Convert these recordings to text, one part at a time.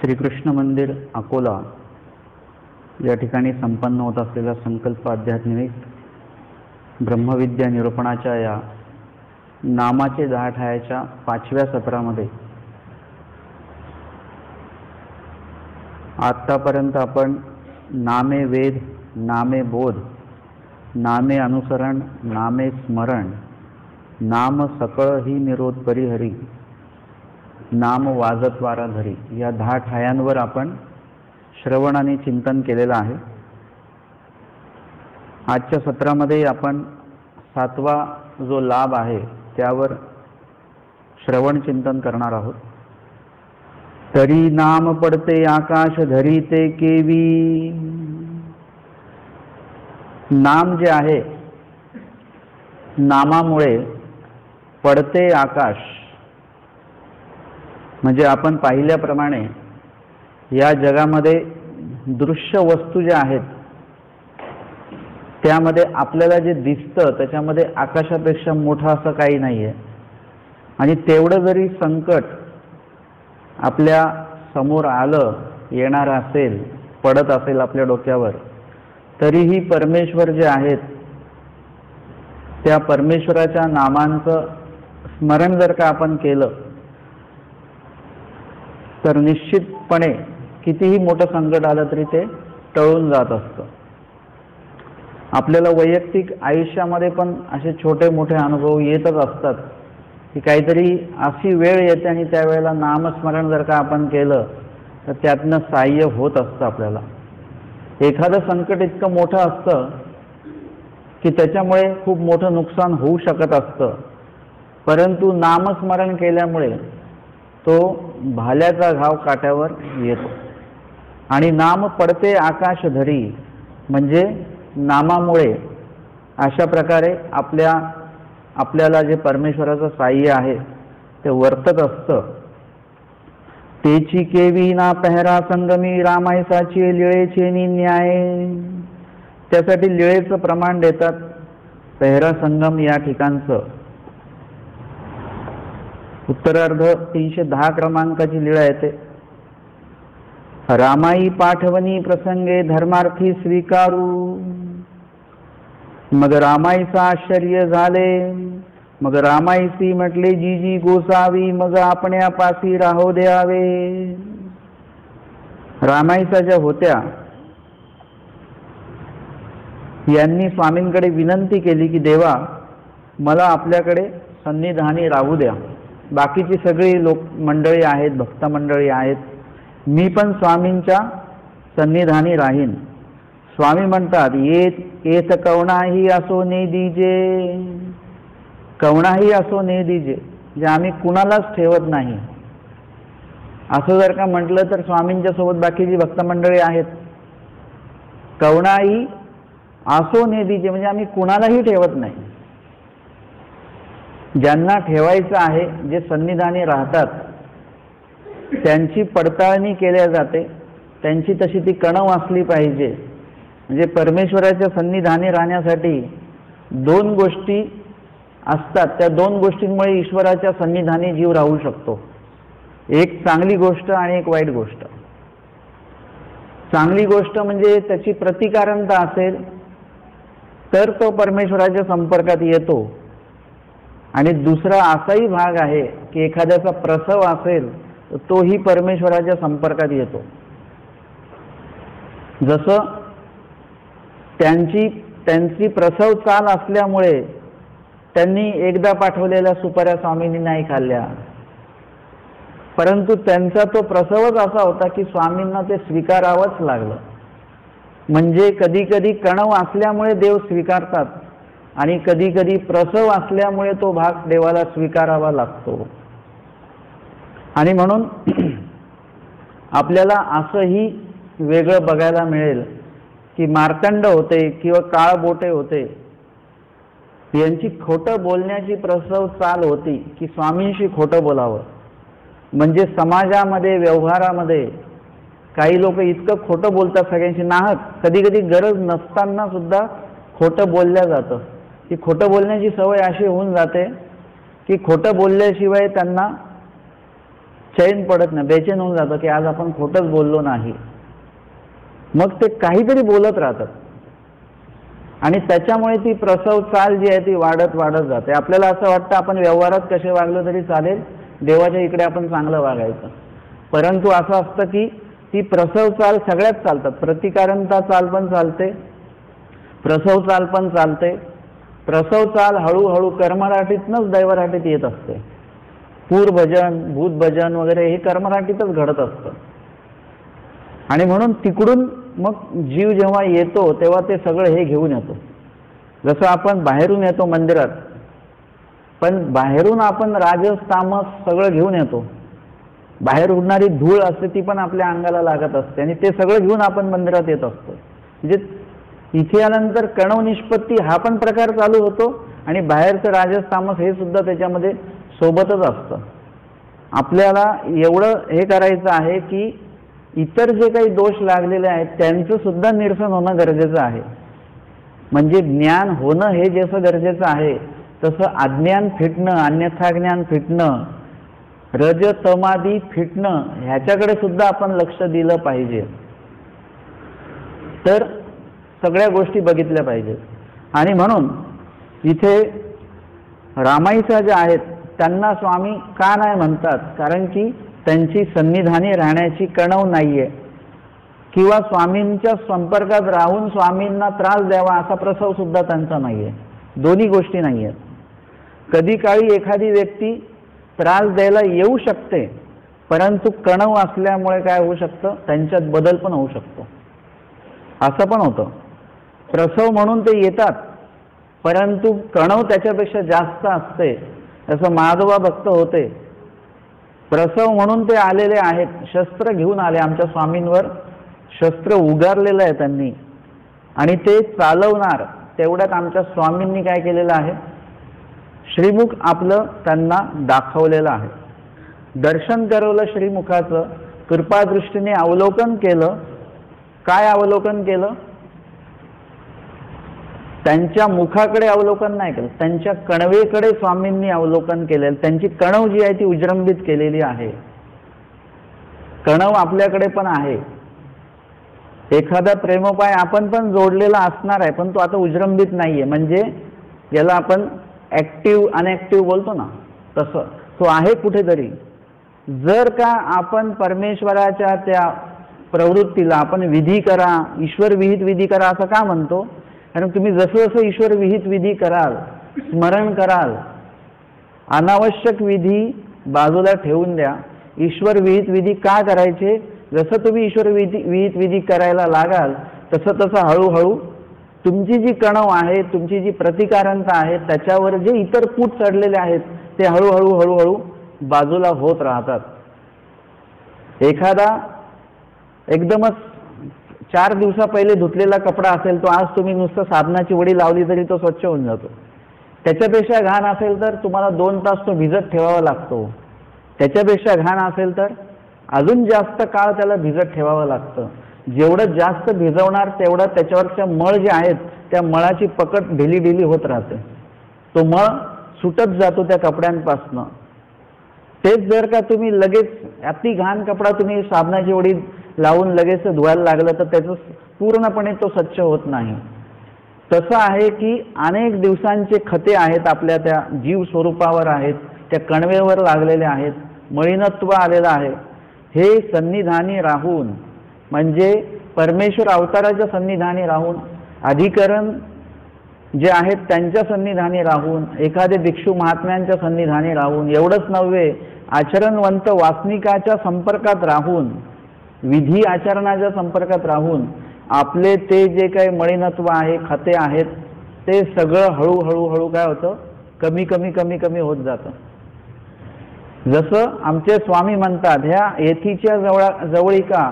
श्रीकृष्ण मंदिर अकोला या ठिकाणी संपन्न होत असलेल्या संकल्प आध्यात्मिक ब्रह्मविद्या निरूपणाच्या या नामाचे 10 ठायाच्या 5व्या सत्रामध्ये आतापर्यंत आपण नामे वेद, नामे बोध, नामे अनुसरण, नामे स्मरण, नाम सकळ ही निरोध परिहरी, नाम वाजत वारा धरी या 10 ठायांवर आपण श्रवण आणि चिंतन केलेलं आहे. आजच्या सत्रामध्ये आपण 7वा जो लाभ आहे त्यावर श्रवण चिंतन करणार आहोत. तरी नाम पडते आकाश धरी ते केवी. नाम जे आहे, नामामुळे पडते आकाश, म्हणजे आपण पाहिल्याप्रमाणे या जगामध्ये दृश्य वस्तू ज्या आहेत त्यामध्ये आपल्याला जे दिसतं त्याच्यामध्ये आकाशापेक्षा मोठं असं काही नाही आहे. आणि तेवढं जरी संकट आपल्या समोर आलं, येणार असेल, पडत असेल आपल्या डोक्यावर, तरीही परमेश्वर जे आहेत त्या परमेश्वराच्या नामांचं स्मरण जर का आपण केलं तर निश्चितपणे कितीही मोठं संकट आलं तरी ते टळून जात असतं. आपल्याला वैयक्तिक आयुष्यामध्ये पण असे छोटे मोठे अनुभव येतच असतात की काहीतरी अशी वेळ येते आणि त्यावेळेला नामस्मरण जर का आपण केलं तर त्यातनं सहाय्य होत असतं आपल्याला. एखादं संकट इतकं मोठं असतं की त्याच्यामुळे खूप मोठं नुकसान होऊ शकत असतं, परंतु नामस्मरण केल्यामुळे तो भाल्याचा घाव काट्यावर येतो. आणि नाम पडते आकाश धरी, म्हणजे नामामुळे अशा प्रकारे आपल्याला जे परमेश्वराचं साह्य आहे ते वर्तत असतं. तेची केवी ना पेहरा संगमी रामायसाची लिळेचे न्याय. त्यासाठी लिळेचं प्रमाण देतात. पेहरा संगम या ठिकाणचं उत्तरार्ध 310 क्रमांकाची लीळा येते. रामाई पाठवणी प्रसंगे धर्मार्थी स्वीकारू. मग रामाईचा आश्चर्य झाले, मग रामाईसी म्हटले जी गोसावी, मग आपण्यापासी राहो द्यावे. रामाईचा ज्या होत्या यांनी स्वामींकडे विनंती केली की देवा, मला आपल्याकडे सन्निधानी राहू द्या. बाकीची सगळी मंडळी आहेत, भक्त मंडळी आहेत, मी पण स्वामींच्या सन्निधानी राहीन. स्वामी म्हणतात येत कवणाही असो ने दीजे. कवणाही असो ने दीजे, जे आम्ही कुणालाच ठेवत नाही. असं जर का म्हटलं तर स्वामींच्या सोबत बाकीची भक्त मंडळी आहेत. कवणाही असो ने दीजे म्हणजे आम्ही कुणालाही ठेवत नाही. ज्यांना ठेवायचं आहे, जे सन्निधानी राहतात, त्यांची पडताळणी केल्या जाते. त्यांची तशी ती कणव असली पाहिजे. म्हणजे परमेश्वराच्या सन्निधानी राहण्यासाठी 2 गोष्टी असतात. त्या 2 गोष्टींमुळे ईश्वराच्या सन्निधानी जीव राहू शकतो. एक चांगली गोष्ट आणि एक वाईट गोष्ट. चांगली गोष्ट म्हणजे त्याची प्रतिकारणता असेल तर तो परमेश्वराच्या संपर्कात येतो. आणि दुसरा असाही भाग आहे की एखाद्याचा प्रसव असेल तर तोही परमेश्वराच्या संपर्कात येतो. जसं त्यांची प्रसव चाल असल्यामुळे त्यांनी एकदा पाठवलेल्या सुपाऱ्या स्वामींनी नाही खाल्ल्या, परंतु त्यांचा तो प्रसवच असा होता की स्वामींना ते स्वीकारावंच लागलं. म्हणजे कधी कधी कणव असल्यामुळे देव स्वीकारतात आणि कधी कधी प्रसव असल्यामुळे तो भाग देवाला स्वीकारावा लागतो. आणि म्हणून आपल्याला असंही वेगळं बघायला मिळेल की मार्तंड होते किंवा काळबोटे होते, यांची खोटं बोलण्याची प्रसव चाल होती की स्वामींशी खोटं बोलावं. म्हणजे समाजामध्ये, व्यवहारामध्ये काही लोक इतकं खोटं बोलतात सगळ्यांशी नाहक, कधी कधी गरज नसताना सुद्धा खोटं बोलल्या जातं. की खोटं बोलण्याची सवय अशी होऊन जाते की खोटं बोलल्याशिवाय त्यांना चैन पडत नाही, बेचैन होऊन जातं की आज आपण खोटंच बोललो नाही. मग ते काहीतरी बोलत राहतात आणि त्याच्यामुळे ती प्रसव चाल जी आहे ती वाढत वाढत जाते. आपल्याला असं वाटतं आपण व्यवहारात कसे वागलो तरी चालेल, देवाच्या इकडे आपण चांगलं वागायचं. परंतु असं असतं की ती प्रसव चाल सगळ्यात चालतात. प्रतिकारणता चाल पण चालते, प्रसव चाल पण चालते. प्रसव चाल हळूहळू कर्मराटीतनंच दैवराटीत येत असते. पूर भजन, भूत भजन वगैरे हे कर्मराटीतच घडत असतं. आणि म्हणून तिकडून मग जीव जेव्हा येतो तेव्हा ते सगळं हे घेऊन येतो. जसं आपण बाहेरून येतो मंदिरात, पण बाहेरून आपण राजस तामस सगळं घेऊन येतो. बाहेर उडणारी धूळ असते ती पण आपल्या अंगाला लागत असते आणि ते सगळं घेऊन आपण मंदिरात येत असतो. म्हणजे इथे आल्यानंतर कणव निष्पत्ती हा पण प्रकार चालू होतो आणि बाहेरचं राजस तामस हे सुद्धा त्याच्यामध्ये सोबतच असतं. आपल्याला एवढं हे करायचं आहे की इतर जे काही दोष लागलेले आहेत त्यांचं सुद्धा निरसन होणं गरजेचं आहे. म्हणजे ज्ञान होणं हे जसं गरजेचं आहे तसं अज्ञान फिटणं, अन्यथा ज्ञान फिटणं, रज तमादी फिटणं ह्याच्याकडे सुद्धा आपण लक्ष दिलं पाहिजे. तर सगळ्या गोष्टी बघितल्या पाहिजेत. आणि म्हणून इथे रामाईचा ज्या आहेत त्यांना स्वामी का नाही म्हणतात, कारण की त्यांची सन्निधानी राहण्याची कणव नाहीये किंवा स्वामींच्या संपर्कात राहून स्वामींना त्रास द्यावा असा प्रसव सुद्धा त्यांचा नाहीये. दोन्ही गोष्टी नाही आहेत. कधी काळी एखादी व्यक्ती त्रास द्यायला येऊ शकते, परंतु कणव असल्यामुळे काय होऊ शकतं, त्यांच्यात बदल पण होऊ शकतो. असं पण होतं. प्रसव म्हणून ते येतात, परंतु कणव त्याच्यापेक्षा जास्त असते. जसं माधवा भक्त होते, प्रसव म्हणून ते आलेले आहेत, शस्त्र घेऊन आले. आमच्या स्वामींवर शस्त्र उगारलेलं आहे त्यांनी आणि ते चालवणार तेवढ्यात आमच्या स्वामींनी काय केलेलं आहे, श्रीमुख आपलं त्यांना दाखवलेलं आहे. दर्शन करवलं श्रीमुखाचं, कृपादृष्टीने अवलोकन केलं. काय अवलोकन केलं, त्यांच्या मुखाकडे अवलोकन नाही केलं, त्यांच्या कणवेकडे स्वामींनी अवलोकन केलेलं. त्यांची कणव जी आहे ती उजृंभित केलेली आहे. कणव आपल्याकडे पण आहे. एखादा प्रेमोपाय आपण पण जोडलेला असणार आहे, पण तो आता उजृंभित नाहीये. म्हणजे याला आपण ऍक्टिव्ह अनऍक्टिव्ह बोलतो ना, तसं तो आहे कुठेतरी. जर का आपण परमेश्वराच्या त्या प्रवृत्तीला आपण विधी करा, ईश्वर विहित विधी करा असं का म्हणतो, कारण तुम्ही जसं जसं ईश्वर विहित विधी कराल, स्मरण कराल, अनावश्यक विधी बाजूला ठेवून द्या. ईश्वर विहित विधी का करायचे, जसं तुम्ही ईश्वर विहित विधी करायला लागाल तसं तसं हळूहळू तुमची जी कणव आहे, तुमची जी प्रतिकारणता आहे, त्याच्यावर जे इतर पूत चढलेले आहेत ते हळूहळू हळूहळू बाजूला होत राहतात. एखादा एकदमच 4 दिवसा पहिले धुतलेला कपडा असेल, तो आज तुम्ही नुसतं साबणाची वडी लावली तरी तो स्वच्छ होऊन जातो. त्याच्यापेक्षा घाण असेल तर तुम्हाला 2 तास तो भिजत ठेवावा लागतो. त्याच्यापेक्षा घाण असेल तर अजून जास्त काळ त्याला भिजत ठेवावं लागतं. जेवढं जास्त भिजवणार तेवढं त्याच्यावरच्या मळ जे आहेत त्या मळाची पकड ढिली ढिली होत राहते. तो मळ सुटत जातो त्या कपड्यांपासनं. तेच जर का तुम्ही लगेच अति घाण कपडा तुम्ही साबणाची वडी लावून लगेच धुवायला लागलं तर त्याचं पूर्णपणे तो स्वच्छ होत नाही. तसं आहे की अनेक दिवसांचे खते आहेत आपल्या त्या जीव स्वरूपावर आहेत, त्या कणवेवर लागलेले आहेत, मळीनत्व आलेलं आहे. हे सन्निधानी राहून, म्हणजे परमेश्वर अवताराच्या सन्निधानी राहून, अधिकरण जे आहेत त्यांच्या सन्निधानी राहून, एखादे भिक्षू महात्म्यांच्या सन्निधानी राहून, एवढंच नव्हे आचरणवंत वासनिकाच्या संपर्कात राहून, विधी आचरणाच्या संपर्कात राहून आपले ते जे काही मळीनत्व आहे, खते आहेत, ते सगळं हळूहळू हळू काय होतं, कमी कमी कमी कमी होत जातं. जसं आमचे स्वामी म्हणतात, ह्या येथीच्या जवळिका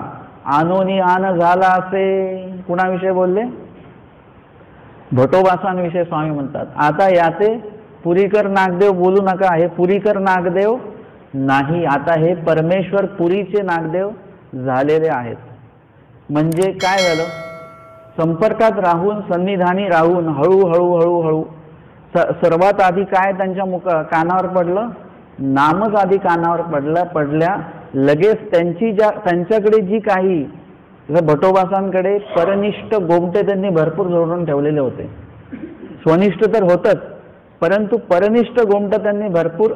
आनोनी आन झाला असे. कुणाविषयी बोलले, भटोबासांविषयी स्वामी म्हणतात. आता याते पुरीकर नागदेव बोलू नका, हे पुरीकर नागदेव नाही, आता हे परमेश्वर पुरीचे नागदेव झालेले आहेत. म्हणजे काय झालं, संपर्कात राहून, सन्निधानी राहून हळूहळू हळूहळू सर्वात आधी काय त्यांच्या कानावर पडलं, नामच आधी कानावर पडल्या लगेच त्यांच्याकडे जी काही भटोबासांकडे परनिष्ठ गोमटे त्यांनी भरपूर जोडून ठेवलेले होते. स्वनिष्ठ तर होतच, परंतु परनिष्ठ गोमट त्यांनी भरपूर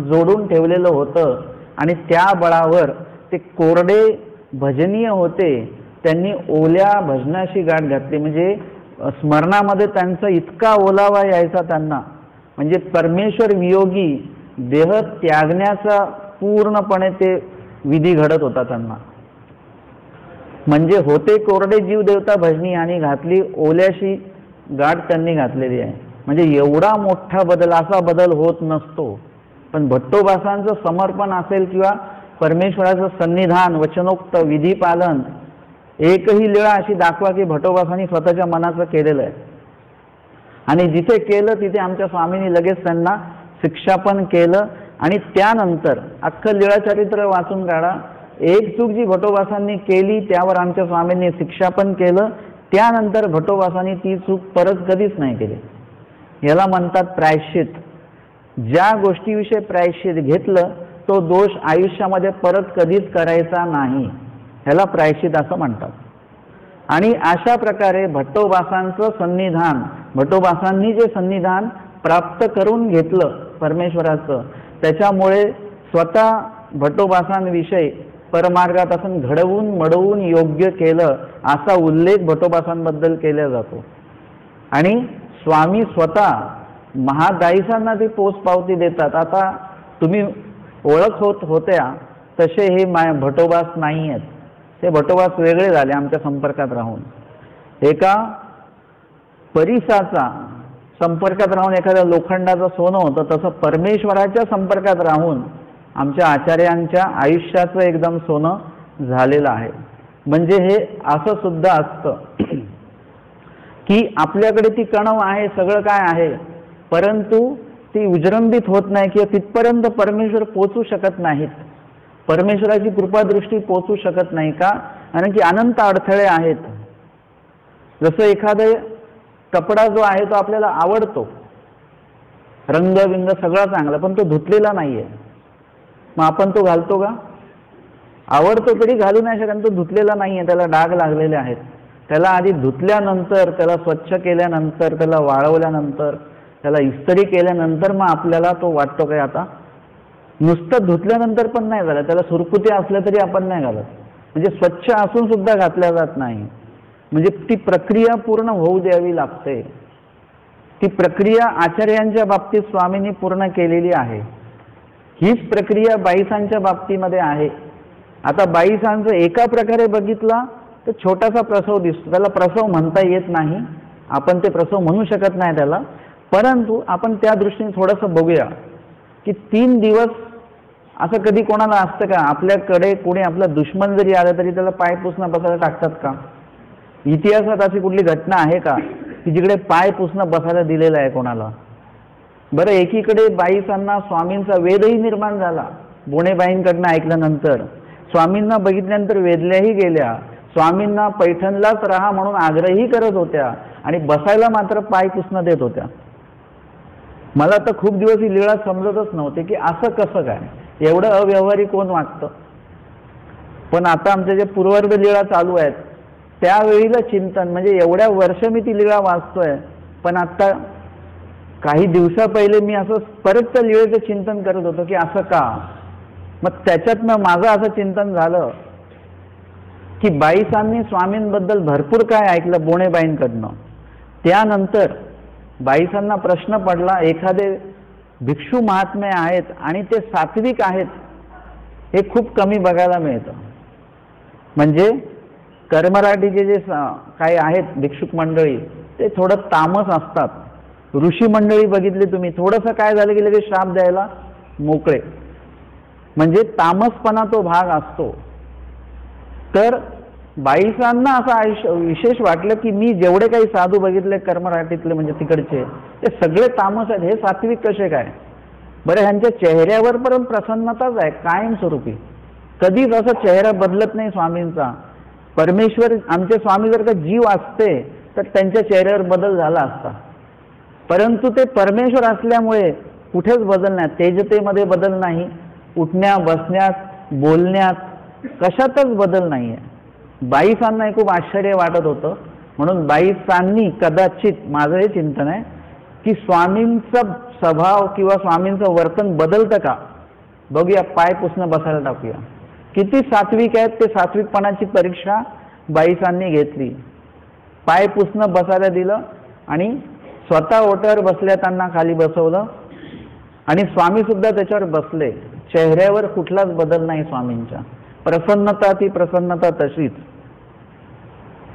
जोडून ठेवलेलं होतं आणि त्या बळावर ते कोरडे भजनीय होते. त्यांनी ओल्या भजनाशी गाठ घातली. म्हणजे स्मरणामध्ये त्यांचा इतका ओलावा यायचा त्यांना, म्हणजे परमेश्वर वियोगी देह त्यागण्याचा पूर्णपणे ते विधी घडत होता त्यांना. म्हणजे होते कोरडे जीव देवता भजनी आणि घातली ओल्याशी गाठ त्यांनी घातलेली आहे. म्हणजे एवढा मोठा बदल, असा बदल होत नसतो. पण भट्टोबासांचं समर्पण असेल किंवा परमेश्वराचं सन्निधान, वचनोक्त विधी पालन, एकही लीळा अशी दाखवा की भट्टोबासांनी स्वतःच्या मनाचं केलेलं आहे. आणि जिथे केलं तिथे आमच्या स्वामींनी लगेच त्यांना शिक्षा पण केलं. आणि त्यानंतर अख्खं लीळा चरित्र वाचून काढा, एक चूक जी भट्टोबासांनी केली त्यावर आमच्या स्वामींनी शिक्षा पण केलं. त्यानंतर भट्टोबासांनी ती चूक परत कधीच नाही केली. याला म्हणतात प्रायश्चित. ज्या गोष्टीविषयी प्रायश्चित घेतलं तो दोष आयुष्यामध्ये परत कधीच करायचा नाही, ह्याला प्रायश्चित असं म्हणतात. आणि अशा प्रकारे भट्टोबासांचं सन्निधान, भट्टोबासांनी जे सन्निधान प्राप्त करून घेतलं परमेश्वराचं, त्याच्यामुळे स्वतः भट्टोबासांविषयी परमार्गापासून घडवून मडवून योग्य केलं असा उल्लेख भट्टोबासांबद्दल केला जातो. आणि स्वामी स्वतः महादायीसांना ती पोचपावती देतात. आता तुम्ही ओळख होत्या तसे हे भट्टोबास नाही आहेत. ते भट्टोबास वेगळे झाले आमच्या संपर्कात राहून. एका परिसाचा संपर्कात राहून एखाद्या लोखंडाचं सोनं होतं, तसं परमेश्वराच्या संपर्कात राहून आमच्या आचार्यांच्या आयुष्याचं एकदम सोनं झालेलं आहे. म्हणजे हे असं सुद्धा असतं की आपल्याकडे ती कणव आहे, सगळं काय आहे, परंतु ती विजृंभित होत नाही किंवा तिथपर्यंत परमेश्वर पोचू शकत नाहीत. परमेश्वराची कृपादृष्टी पोचू शकत नाही का? कारण की अनंत अडथळे आहेत. जसं एखादा कपडा जो आहे तो आपल्याला आवडतो, रंग बिंग सगळा चांगला, पण तो धुतलेला नाहीये, मग आपण तो घालतो का? आवडतो तरी घालू नाही शकत, तो धुतलेला नाहीये, त्याला डाग लागलेले आहेत. त्याला आधी धुतल्यानंतर, त्याला स्वच्छ केल्यानंतर, त्याला वाळवल्यानंतर, त्याला इस्त्री केल्यानंतर मग आपल्याला तो वाटतो काय आता. नुसतं धुतल्यानंतर पण नाही झालं, त्याला सुरकुत्या असल्या तरी आपण नाही घालत. म्हणजे स्वच्छ असून सुद्धा घातल्या जात नाही. म्हणजे ती प्रक्रिया पूर्ण होऊ द्यावी लागते. ती प्रक्रिया आचार्यांच्या बाबतीत स्वामींनी पूर्ण केलेली आहे. हीच प्रक्रिया बाईसांच्या बाबतीमध्ये आहे. आता बाईसांचं एका प्रकारे बघितला तर छोटासा प्रसव दिसतो, त्याला प्रसव म्हणता येत नाही, आपण ते प्रसव म्हणू शकत नाही त्याला. परंतु आपण त्या दृष्टीने थोडंसं बघूया की 3 दिवस असं कधी कोणाला असतं का? आपल्याकडे कोणी आपला दुश्मन जरी आला तरी त्याला पाय पुसणं बसायला टाकतात का? इतिहासात अशी कुठली घटना आहे का की जिकडे पाय पुसणं बसायला दिलेलं आहे कोणाला? बरं, एकीकडे बाईसांना स्वामींचा वेदही निर्माण झाला. बोणेबाईंकडनं ऐकल्यानंतर, स्वामींना बघितल्यानंतर वेदल्याही गेल्या, स्वामींना पैठणलाच राहा म्हणून आग्रही करत होत्या आणि बसायला मात्र पाय पुसणं देत होत्या. मला तर खूप दिवस ही लीळा समजतच नव्हते की असं कसं काय, एवढं अव्यवहारी कोण वाटतं. पण आता आमच्या जे पूर्वर्ध लीळा चालू आहेत त्यावेळीला चिंतन, म्हणजे एवढ्या वर्ष मी ती लीळा वाचतोय, पण आता काही दिवसा पहिले मी असं परत त्या लीळेचं चिंतन करत होतो की असं का. मग त्याच्यातनं माझं असं चिंतन झालं की बाईसांनी स्वामींबद्दल भरपूर काय ऐकलं बोणेबाईंकडनं. त्यानंतर बाईसांना प्रश्न पडला, एखादे भिक्षू महात्मे आहेत आणि ते सात्विक आहेत, हे खूप कमी बघायला मिळतं. म्हणजे कर्मराठीचे जे काही आहेत भिक्षुक मंडळी ते थोडं तामस असतात. ऋषी मंडळी बघितली तुम्ही, थोडंसं काय झालं की लगेच श्राप द्यायला मोकळे, म्हणजे तामसपणा तो भाग असतो. तर बाईसांना असं विशेष वाटलं की मी जेवढे काही साधू बघितले कर्मराठीतले म्हणजे तिकडचे, ते सगळे तामस आहेत, हे सात्विक कसे काय? बरं, ह्यांच्या चेहऱ्यावर पण प्रसन्नताच आहे कायमस्वरूपी, कधीच असा चेहरा बदलत नाही स्वामींचा. परमेश्वर आमचे स्वामी जर का जीव असते तर त्यांच्या चेहऱ्यावर बदल झाला असता, परंतु ते परमेश्वर असल्यामुळे कुठेच बदल नाही, तेजतेमध्ये बदल नाही, उठण्या बसण्यात बोलण्यात कशातच बदल नाही आहे. बाईसांना खूप आश्चर्य वाटत होतं. म्हणून बाईसांनी कदाचित, माझं हे चिंतन आहे की स्वामींचा स्वभाव किंवा स्वामींचं वर्तन बदलतं का बघूया, पाय पुसणं बसायला टाकूया. किती सात्विक आहेत ते सात्विकपणाची परीक्षा बाईसांनी घेतली. पाय पुसणं बसायला दिलं आणि स्वतः ओट्यावर बसल्या त्यांना खाली बसवलं आणि स्वामी सुद्धा त्याच्यावर बसले. चेहऱ्यावर कुठलाच बदल नाही स्वामींच्या. प्रसन्नता ती प्रसन्नता तशीच.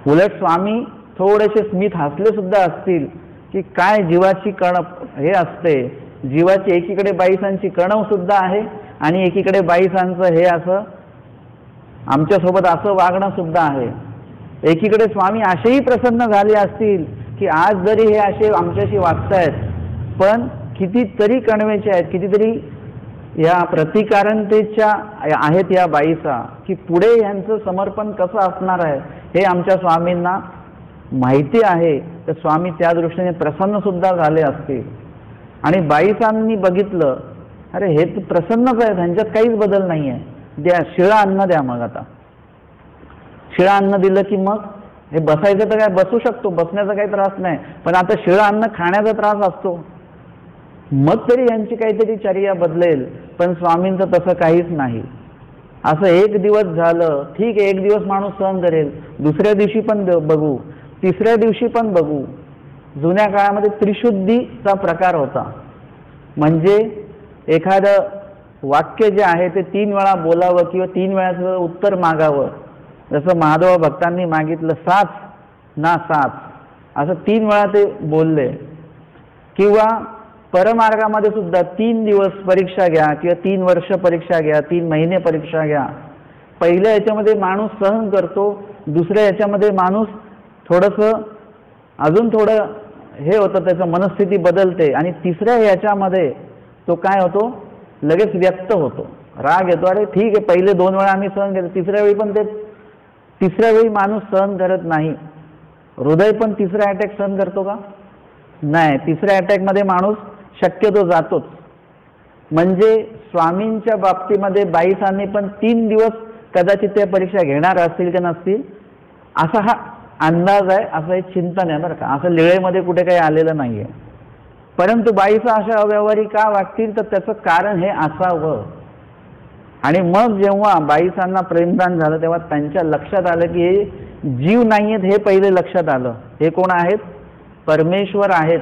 उलट स्वामी थोडेसे स्मित हसले सुद्धा असतील की काय जीवाची कणप हे असते. जीवाची एकीकडे बाईसांची कणव सुद्धा आहे आणि एकीकडे बाईसांचं हे असं आमच्यासोबत असं वागणं सुद्धा आहे. एकीकडे स्वामी असेही प्रसन्न झाले असतील की आज जरी हे असे आमच्याशी वागतायत पण कितीतरी कणवेचे आहेत, कितीतरी या प्रतिकारणतेच्या आहेत या बाईसा, की पुढे यांचं समर्पण कसं असणार आहे हे आमच्या स्वामींना माहिती आहे. तर स्वामी त्या दृष्टीने प्रसन्न सुद्धा झाले असतील. आणि बाईसांनी बघितलं, अरे हे प्रसन्नच आहे, त्यांच्यात काहीच बदल नाही आहे, द्या शिळा अन्न द्या. मग आता शिळा अन्न दिलं की मग हे बसायचं तर काय बसू शकतो, बसण्याचा काही त्रास नाही, पण आता शिळा अन्न खाण्याचा त्रास असतो. मग तरी यांची काहीतरी चर्या बदलेल. पण स्वामींचं तसं काहीच नाही. असं एक दिवस झालं, ठीक आहे, एक दिवस माणूस सहन करेल, दुसऱ्या दिवशी पण बघू, तिसऱ्या दिवशी पण बघू. जुन्या काळामध्ये त्रिशुद्धीचा प्रकार होता. म्हणजे एखादं वाक्य जे आहे ते 3 वेळा बोलावं किंवा 3 वेळाचं उत्तर मागावं. जसं महादेव भक्तांनी मागितलं साच ना साच, असं 3 वेळा ते बोलले. किंवा परमार्गामध्ये सुद्धा 3 दिवस परीक्षा घ्या किंवा 3 वर्ष परीक्षा घ्या, 3 महिने परीक्षा घ्या. पहिल्या याच्यामध्ये माणूस सहन करतो, दुसऱ्या याच्यामध्ये माणूस थोडंसं अजून थोडं हे होतं, त्याचं मनस्थिती बदलते, आणि तिसऱ्या याच्यामध्ये तो काय होतो, लगेच व्यक्त होतो, राग येतो. अरे ठीक आहे, पहिले 2 वेळा आम्ही सहन केलं, तिसऱ्या वेळी पण ते तिसऱ्या वेळी माणूस सहन करत नाही. हृदय पण तिसरा अटॅक सहन करतो का? नाही. तिसऱ्या अटॅकमध्ये माणूस शक्यतो जातोच. म्हणजे स्वामींच्या बाबतीमध्ये बाईसांनी पण 3 दिवस कदाचित त्या परीक्षा घेणार असतील की नसतील असा हा अंदाज आहे, असं एक चिंतन आहे बरं का. असं लिळेमध्ये कुठे काही आलेलं नाहीये. परंतु बाईसा अशा अव्यवहारी का वागतील तर त्याचं कारण हे असावं. आणि मग जेव्हा बाईसांना प्रेमदान झालं तेव्हा त्यांच्या लक्षात आलं की हे जीव नाहीयेत, हे पहिले लक्षात आलं. हे कोण आहेत? परमेश्वर आहेत.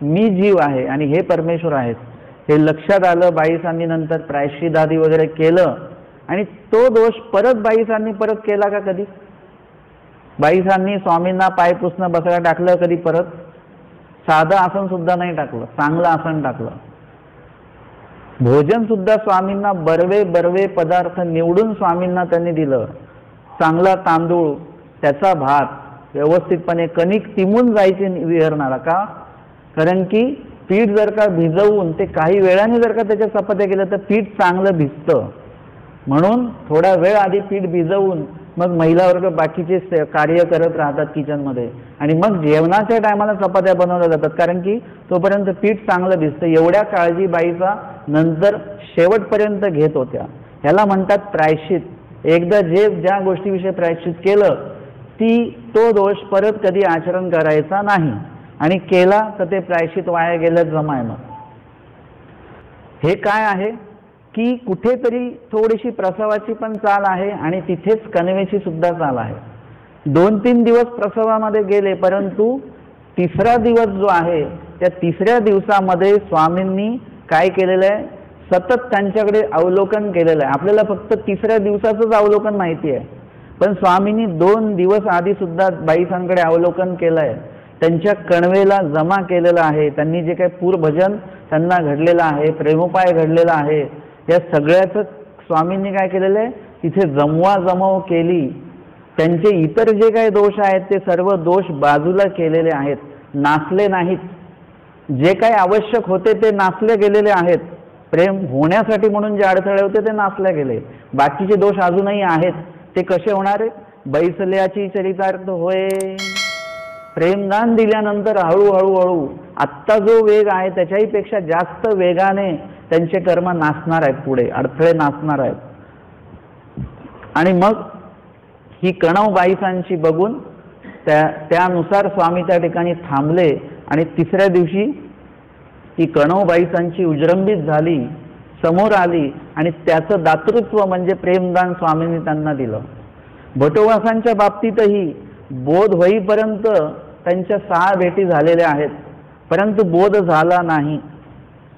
मी जीव आहे आणि हे परमेश्वर आहेत, हे लक्षात आलं. बाईसांनी नंतर प्रायश्चित्तादी वगैरे केलं आणि तो दोष परत बाईसांनी परत केला का कधी? बाईसांनी स्वामींना पाय पुसणं बसायला टाकलं कधी परत? साधं आसन सुद्धा नाही टाकलं, चांगलं आसन टाकलं. भोजन सुद्धा स्वामींना बर्वे बर्वे पदार्थ निवडून स्वामींना त्यांनी दिलं. चांगला तांदूळ, त्याचा भात, व्यवस्थितपणे कणिक तिमून जायचे विहरणारा. का? कारण की पीठ जर का भिजवून ते काही वेळाने जर का त्याच्या चपात्या केलं तर पीठ चांगलं भिजतं. म्हणून थोडा वेळ आधी पीठ भिजवून मग महिला वर्ग बाकीचे कार्य करत राहतात किचनमध्ये आणि मग जेवणाच्या टायमाला चपात्या बनवल्या जातात, कारण की तोपर्यंत पीठ चांगलं भिजतं. एवढ्या काळजी बाईचा नंतर शेवटपर्यंत घेत होत्या. ह्याला म्हणतात प्रायश्चित. एकदा ज्या गोष्टीविषयी प्रायश्चित केलं तो दोष परत कधी आचरण करायचा नाही, आणि केला तर ते प्रायश्चित वाया गेलं जमायनं. हे काय आहे की कुठेतरी थोडीशी प्रसवाची पण चाल आहे आणि तिथेच कणवेची सुद्धा चाल आहे. 2-3 दिवस प्रसवामध्ये गेले, परंतु तिसरा दिवस जो आहे त्या तिसऱ्या दिवसामध्ये स्वामींनी काय केलेलं आहे, सतत त्यांच्याकडे अवलोकन केलेलं आहे. आपल्याला फक्त तिसऱ्या दिवसाचंच अवलोकन माहिती आहे, पण स्वामींनी 2 दिवस आधी सुद्धा बाईसांकडे अवलोकन केलं आहे. त्यांच्या कणवेला जमा केलेलं आहे. त्यांनी जे काही पूरभजन त्यांना घडलेलं आहे, प्रेमोपाय घडलेला आहे, या सगळ्याचं स्वामींनी काय केलेलं आहे, तिथे जमवाजमव केली. त्यांचे इतर जे काही दोष आहेत ते सर्व दोष बाजूला केलेले आहेत, नासले नाहीत. जे काही आवश्यक होते ते नासले गेलेले आहेत. प्रेम होण्यासाठी म्हणून जे अडथळे होते ते नासले गेले. बाकीचे दोष अजूनही आहेत. ते कसे होणार आहे? बैसल्याची चरितार्थ होय प्रेमदान दिल्यानंतर हळूहळू आत्ता जो वेग आहे त्याच्याही पेक्षा जास्त वेगाने त्यांचे कर्म नासणार आहेत, पुढे अडथळे नासणार आहेत. आणि मग ही कणव बाईसांची बघून त्यानुसार स्वामी त्या ठिकाणी थांबले आणि तिसऱ्या दिवशी ती कणव बाईसांची उजरंबीत झाली, समोर आली आणि त्याचं दातृत्व म्हणजे प्रेमदान स्वामींनी त्यांना दिलं. भटोबासांच्या बाबतीतही बोध होईपर्यंत त्यांच्या 6 भेटी झालेल्या आहेत, परंतु बोध झाला नाही.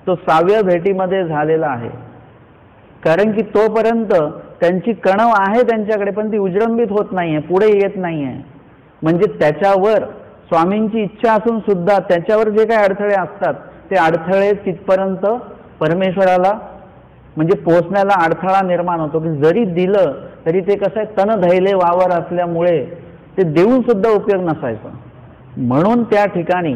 तो 6व्या भेटीमध्ये झालेला आहे, कारण की तोपर्यंत त्यांची कणव आहे त्यांच्याकडे, पण ती उजरंबीत होत नाहीये, पुढे येत नाहीये. म्हणजे त्याच्यावर स्वामींची इच्छा असून सुद्धा त्याच्यावर जे काही अडथळे असतात ते अडथळे तिथपर्यंत परमेश्वराला म्हणजे पोहोचण्याला अडथळा निर्माण होतो, की जरी दिलं तरी ते कसं आहे, तन धैले वावर असल्यामुळे ते देऊन सुद्धा उपयोग नसायचा. म्हणून त्या ठिकाणी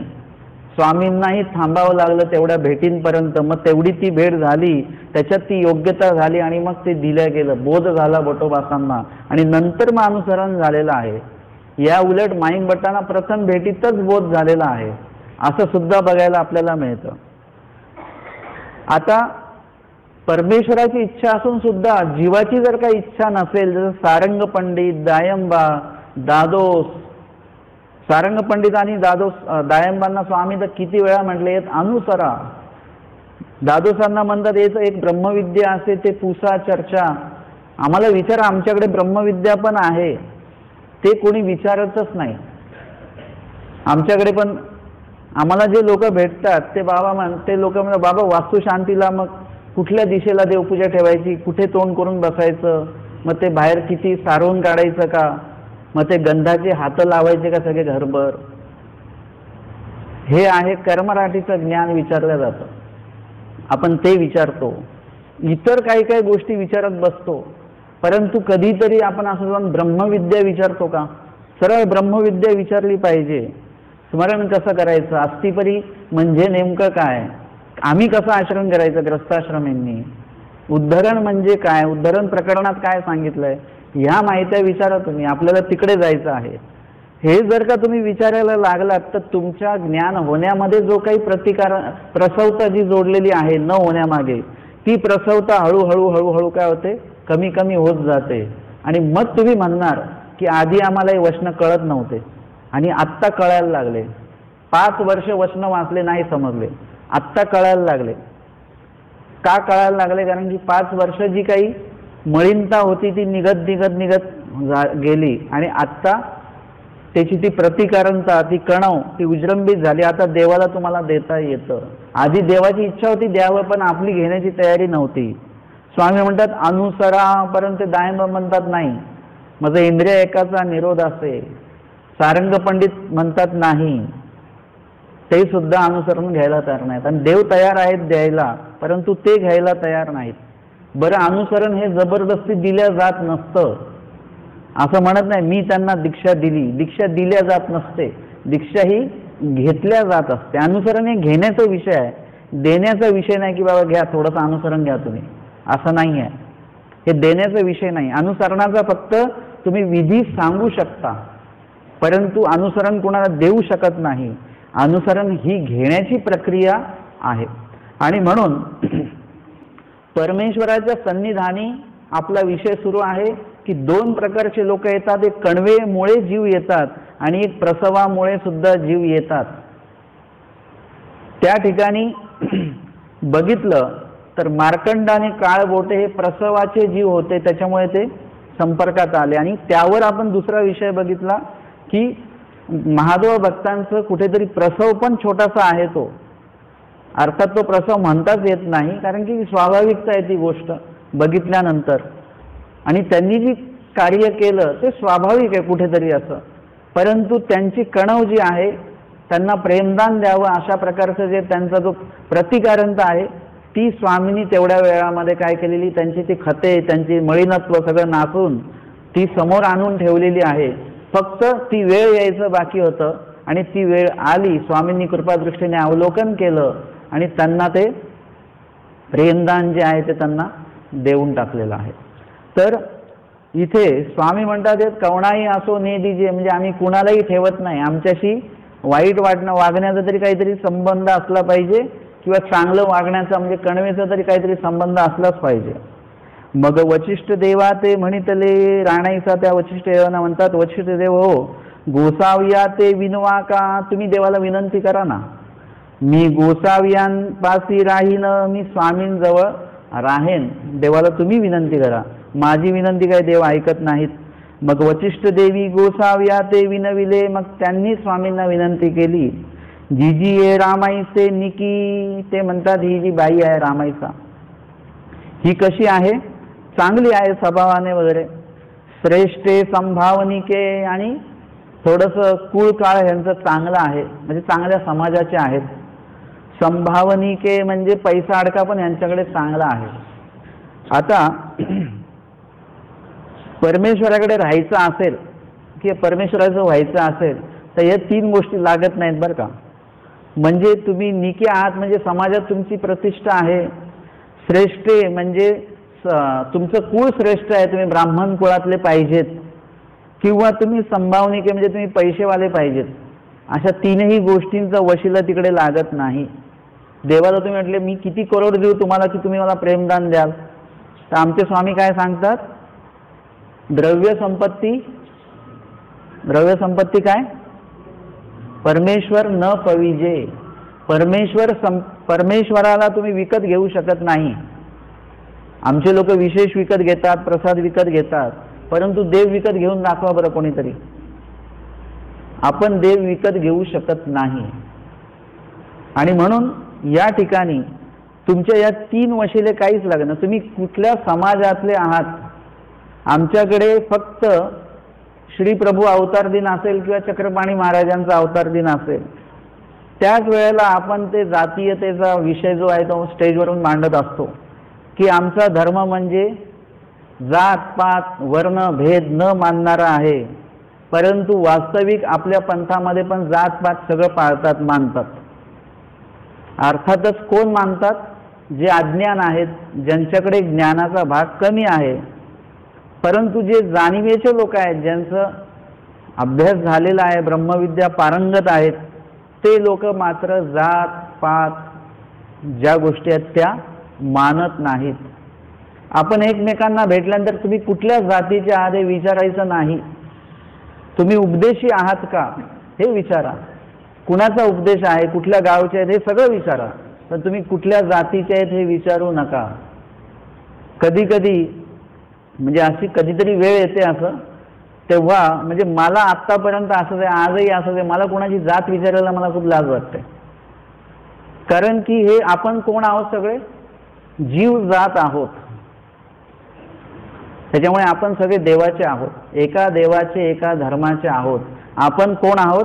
स्वामींनाही थांबावं लागलं तेवढ्या भेटींपर्यंत. मग तेवढी ती भेट झाली, त्याच्यात ती योग्यता झाली आणि मग ते दिलं गेलं, बोध झाला भटोबासांना आणि नंतर मग अनुसरण झालेलं आहे. या उलट माईम भट्टांना प्रथम भेटीतच बोध झालेला आहे, असं सुद्धा बघायला आपल्याला मिळतं. आता परमेश्वराची इच्छा असून सुद्धा जीवाची जर काही इच्छा नसेल, जसं सारंग पंडित, दायंबा, दादोस, सारंग पंडित आणि दायंबांना स्वामी तर किती वेळा म्हटले अनुसरा. दादोसांना म्हणतात याचं एक ब्रह्मविद्या असे ते पुसा चर्चा. आम्हाला विचारा, आमच्याकडे ब्रह्मविद्या पण आहे, ते कोणी विचारतच नाही. आमच्याकडे पण आम्हाला जे लोक भेटतात ते ते लोक म्हणतात बाबा वास्तुशांतीला मग कुठल्या दिशेला देवपूजा ठेवायची, कुठे तोंड करून बसायचं, मग ते बाहेर किती सारवून काढायचं का, मग ते गंधाचे हात लावायचे का सगळे घरभर. हे आहे कर्मराठीचं ज्ञान विचारलं जातं, आपण ते विचारतो. इतर काही काही गोष्टी विचारत बसतो, परंतु कधीतरी आपण असं जाऊन ब्रह्मविद्या विचारतो का? सरळ ब्रह्मविद्या विचारली पाहिजे. स्मरण कसं करायचं, अस्तिपरी म्हणजे नेमकं काय, आम्ही कसं आचरण करायचं ग्रस्ताश्रमींनी, उद्धरण म्हणजे काय, उद्धरण प्रकरणात काय सांगितलंय, ह्या माहित्या विचारा तुम्ही. आपल्याला तिकडे जायचं आहे. हे जर का तुम्ही विचारायला लागलात तर तुमच्या ज्ञान होण्यामध्ये जो काही प्रसवता जी जोडलेली आहे न होण्यामागे, ती प्रसवता हळूहळू हळूहळू काय होते, कमी कमी होत जाते. आणि मग तुम्ही म्हणणार की आधी आम्हाला हे वचन कळत नव्हते आणि आत्ता कळायला लागले. 5 वर्ष वचन वाचले नाही समजले, आत्ता कळायला लागले. का कळायला लागले? कारण की 5 वर्ष जी काही मळीनता होती ती निघत निघत निघत गेली आणि आत्ता त्याची ती प्रतिकारणता, ती कणव, ती उजरंबीत झाली. आता देवाला तुम्हाला देता येतं. आधी देवाची इच्छा होती द्यावं, पण आपली घेण्याची तयारी नव्हती. स्वामी म्हणतात अनुसरा, परंतु दायंब म्हणतात नाही, माझं इंद्रिय एकाचा निरोध असे. सारंग पंडित म्हणतात नाही, ते सुद्धा अनुसरण घ्यायला तयार नाहीत. आणि देव तयार आहेत द्यायला, परंतु ते घ्यायला तयार नाहीत. बरं, अनुसरण हे जबरदस्ती दिल्या जात नसतं. असं म्हणत नाही मी त्यांना दीक्षा दिली, दीक्षा दिल्या जात नसते, दीक्षा ही घेतल्या जात असते. अनुसरण हे घेण्याचा विषय आहे, देण्याचा विषय नाही की बाबा घ्या थोडंसं अनुसरण घ्या तुम्ही, असं नाही आहे. हे देण्याचा विषय नाही. अनुसरणाचा फक्त तुम्ही विधी सांगू शकता, परंतु अनुसरण कोणाला देऊ शकत नाही. अनुसरण ही घेण्याची प्रक्रिया आहे. आणि म्हणून परमेश्वराच्या सन्निधानी आपला विषय सुरू आहे की 2 प्रकारचे लोक येतात. एक कणवेमुळे जीव येतात आणि एक प्रसवामुळे सुद्धा जीव येतात. त्या ठिकाणी बघितलं तर मार्कंड आणि काळबोटे हे प्रसवाचे जीव होते, त्याच्यामुळे ते संपर्कात आले. आणि त्यावर आपण दुसरा विषय बघितला की महादेव भक्तांचं कुठेतरी प्रसव पण छोटासा आहे तो. अर्थात तो प्रसव म्हणताच येत नाही, कारण की स्वाभाविकता आहे ती गोष्ट बघितल्यानंतर. आणि त्यांनी जी कार्य केलं ते स्वाभाविक आहे कुठेतरी असं, परंतु त्यांची कणव जी आहे त्यांना प्रेमदान द्यावं अशा प्रकारचं जे त्यांचा जो प्रतिकारणता आहे ती स्वामींनी तेवढ्या वेळामध्ये काय केलेली, त्यांची ती खते, त्यांची मळीनत्व सगळं नासून ती समोर आणून ठेवलेली आहे. फक्त ती वेळ यायचं बाकी होतं आणि ती वेळ आली. स्वामींनी कृपादृष्टीने अवलोकन केलं आणि त्यांना ते प्रेमदान जे आहे ते त्यांना देऊन टाकलेलं आहे. तर इथे स्वामी म्हणतात कवणाही असो ने दीजिए, म्हणजे आम्ही कुणालाही ठेवत नाही, आमच्याशी वाईट वागण्याचा तरी काहीतरी संबंध असला पाहिजे, किंवा चांगलं वागण्याचा म्हणजे कणवेचा तरी काहीतरी संबंध असलाच पाहिजे. मग वशिष्ठ देवा ते म्हणितले राणाईचा, त्या वशिष्ठ देवांना म्हणतात, वशिष्ठ देव हो, गोसाविया ते विनवा का, तुम्ही देवाला विनंती करा ना. मी गोसावियांपाशी राहीन, मी स्वामींजवळ राहेन, देवाला तुम्ही विनंती करा, माझी विनंती काय देव ऐकत नाहीत. मग वशिष्ठ देवी गोसाव्या ते विनविले, मग त्यांनी स्वामींना विनंती केली. जी ये रामाईचे निकी, ते म्हणतात ही जी बाई आहे रामाईचा, ही कशी आहे, चांगली आहे स्वभावाने वगैरे, श्रेष्ठे संभावनिके, आणि थोडंसं कुळ काळ यांचं चांगलं आहे, म्हणजे चांगल्या समाजाचे आहेत. संभावनिके म्हणजे पैसा अडका पण यांच्याकडे चांगला आहे. आता परमेश्वराकडे राहायचं असेल किंवा परमेश्वराचं व्हायचं असेल तर या 3 गोष्टी लागत नाहीत बरं का. म्हणजे तुम्ही निके आहात म्हणजे समाजात तुमची प्रतिष्ठा आहे. श्रेष्ठे म्हणजे तुमचं कुळ श्रेष्ठ आहे, तुम्ही ब्राह्मण कुळातले पाहिजेत, किंवा तुम्ही संभावनिके म्हणजे तुम्ही पैसेवाले पाहिजेत. अशा 3ही गोष्टींचा वशिला तिकडे लागत नाही. देवाला तुम्ही म्हटले मी किती करोड देऊ तुम्हाला की तुम्ही मला प्रेमदान द्याल, तर आमचे स्वामी काय सांगतात, द्रव्य संपत्ती काय, परमेश्वर न पविजे. परमेश्वराला तुम्ही विकत घेऊ शकत नाही. आमचे लोक विशेष विकत घेतात, प्रसाद विकत घेतात, परंतु देव विकत घेऊन दाखवा बरं कोणीतरी. आपण देव विकत घेऊ शकत नाही. आणि म्हणून या ठिकाणी तुमच्या या 3 वशिले काहीच लागणार. तुम्ही कुठल्या समाजातले आहात, आमच्याकडे फक्त श्री प्रभू अवतार दिन असेल किंवा चक्रपाणी महाराजांचा अवतार दिन असेल, त्याच वेळेला आपण ते जातीयतेचा विषय जो आहे तो स्टेजवरून मांडत असतो की आमचा धर्म म्हणजे जात पात वर्ण भेद न मानणारा आहे. परंतु वास्तविक आपल्या पंथामध्ये पण जात पात सगळं पाळतात, मानतात. अर्थातच कोण मानतात, जे अज्ञान आहेत, ज्यांच्याकडे ज्ञानाचा भाग कमी आहे. परंतु जे जाणीवेचे लोक आहेत, ज्यांचं अभ्यास झालेला आहे, ब्रह्मविद्या पारंगत आहेत, ते लोक मात्र जात पात ज्या गोष्टी आहेत त्या मानत नाहीत. आपण एकमेकांना भेटल्यानंतर तुम्ही कुठल्या जातीचे आहात हे विचारायचं नाही. तुम्ही उपदेशी आहात का हे विचारा. कुणाचा उपदेश आहे, कुठल्या गावचे आहेत हे सगळं विचारा, पण तुम्ही कुठल्या जातीचे आहेत हे विचारू नका. कधी कधी म्हणजे अशी कधीतरी वेळ येते असं, तेव्हा म्हणजे मला आत्तापर्यंत असं आहे, आजही असं आहे, मला कोणाची जात विचारायला मला खूप लाज वाटते. कारण की हे आपण कोण आहोत, सगळे जीव जात आहोत. त्याच्यामुळे आपण सगळे देवाचे आहोत, एका देवाचे एका धर्माचे आहोत. आपण कोण आहोत,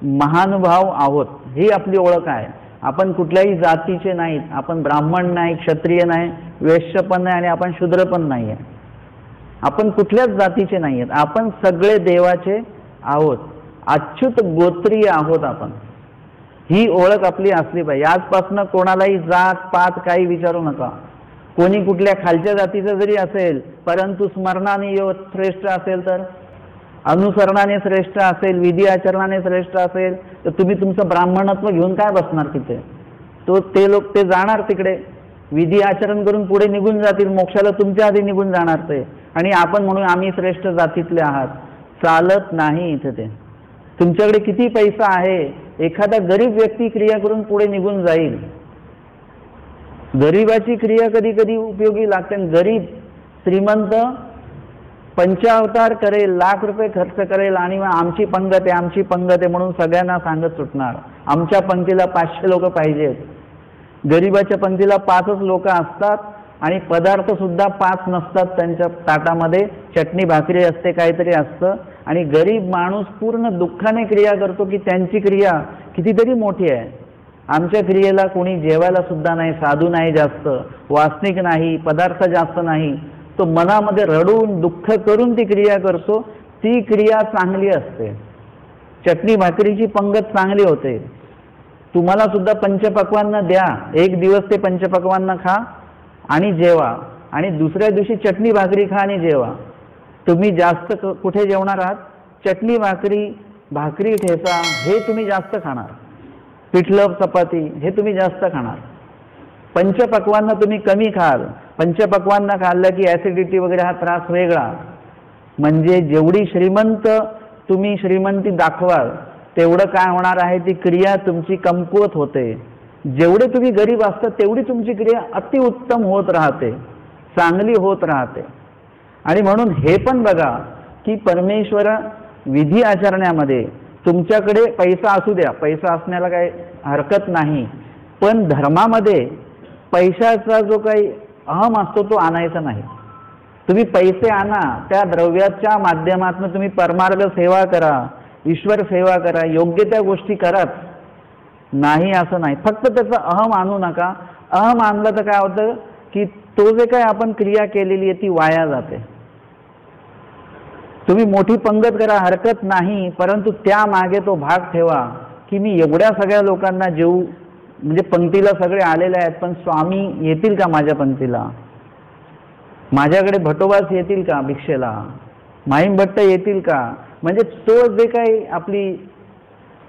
महानुभाव आहोत, ही आपली ओळख आहे. आपण कुठल्याही जातीचे नाहीत. आपण ब्राह्मण नाही, क्षत्रिय नाही, वैश्य पण नाही, आणि आपण शूद्र पण नाही आहे. आपण कुठल्याच जातीचे नाही आहेत. आपण सगळे देवाचे आहोत, अच्युत गोत्रीय आहोत आपण. ही ओळख आपली असली पाहिजे. आजपासून कोणालाही जात पात काही विचारू नका. कोणी कुठल्या खालच्या जातीचं जरी असेल, परंतु स्मरणाने श्रेष्ठ असेल, तर अनुसरणाने श्रेष्ठ असेल, विधी आचरणाने श्रेष्ठ असेल, तर तुम्ही तुमचं ब्राह्मणत्व घेऊन काय बसणार तिथे. ते लोक ते जाणार तिकडे, विधी आचरण करून पुढे निघून जातील, मोक्षाला तुमच्या आधी निघून जाणार ते. आणि आपण म्हणून आम्ही श्रेष्ठ जातीतले आहात, चालत नाही इथे. ते तुमच्याकडे किती पैसा आहे, एखादा गरीब व्यक्ती क्रिया करून पुढे निघून जाईल. गरीबाची क्रिया कधी कधी उपयोगी लागते. गरीब श्रीमंत पंचावतार करेल, लाख रुपये खर्च करेल, आणि मग आमची पंगत आहे, आमची पंगत आहे म्हणून सगळ्यांना सांगत सुटणार. आमच्या पंक्तीला 500 लोक पाहिजेत. गरीबाच्या पंक्तीला 5च लोक असतात, आणि पदार्थ सुद्धा 5 नसतात त्यांच्या ताटामध्ये. चटणी भाकरी असते, काहीतरी असतं. आणि गरीब माणूस पूर्ण दुःखाने क्रिया करतो की त्यांची क्रिया कितीतरी मोठी आहे. आमच्या क्रियेला कोणी जेवायला सुद्धा नाही, साधू नाही जास्त, वासनिक नाही, पदार्थ जास्त नाही. तो मनामध्ये रडून दुःख करून ती क्रिया करतो. ती क्रिया चांगली असते. चटणी भाकरीची पंगत चांगली होते. तुम्हाला सुद्धा पंचपक्वान्न द्या, एक दिवस ते पंचपक्वान्न खा आणि जेवा, आणि दुसऱ्या दिवशी चटणी भाकरी खा आणि जेवा. तुम्ही जास्त कुठे जेवणार आहात, चटणी भाकरी भाकरी ठेचा हे तुम्ही जास्त खाणार, पिठलं चपाती हे तुम्ही जास्त खाणार, पंचपक्वान्न तुम्ही कमी खाल. पंचपक्वान्न खाल्लं की ॲसिडिटी वगैरे हा त्रास वेगळा. म्हणजे जेवढी श्रीमंत तुम्ही श्रीमंती दाखवाल तेवढं काय होणार आहे, ती क्रिया तुमची कमकुवत होते. जेवढे तुम्ही गरीब असता तेवढी तुमची क्रिया अतिउत्तम होत राहते, चांगली होत राहते. आणि म्हणून हे पण बघा की परमेश्वर विधी आचरण्यामध्ये तुमच्याकडे पैसा असू द्या, पैसा असण्याला काही हरकत नाही, पण धर्मामध्ये पैशाचा जो काही अहम असतो तो आणायचा नाही. तुम्ही पैसे आणा, त्या द्रव्याच्या माध्यमातून तुम्ही परमार्थ सेवा करा, ईश्वर सेवा करा, योग्य त्या गोष्टी कराच, नाही असं नाही. फक्त त्याचा अहम आणू नका. अहम आणला तर काय होतं की तो जे काही आपण क्रिया केलेली आहे ती वाया जाते. तुम्ही मोठी पंगत करा, हरकत नाही, परंतु त्यामागे तो भाग ठेवा की मी एवढ्या सगळ्या लोकांना जेवू, म्हणजे पंक्तीला सगळे आलेले आहेत, पण स्वामी येतील का माझ्या पंक्तीला, माझ्याकडे भटोबास येतील का भिक्षेला, माहीम भट्ट येतील का. म्हणजे तो जे काही आपली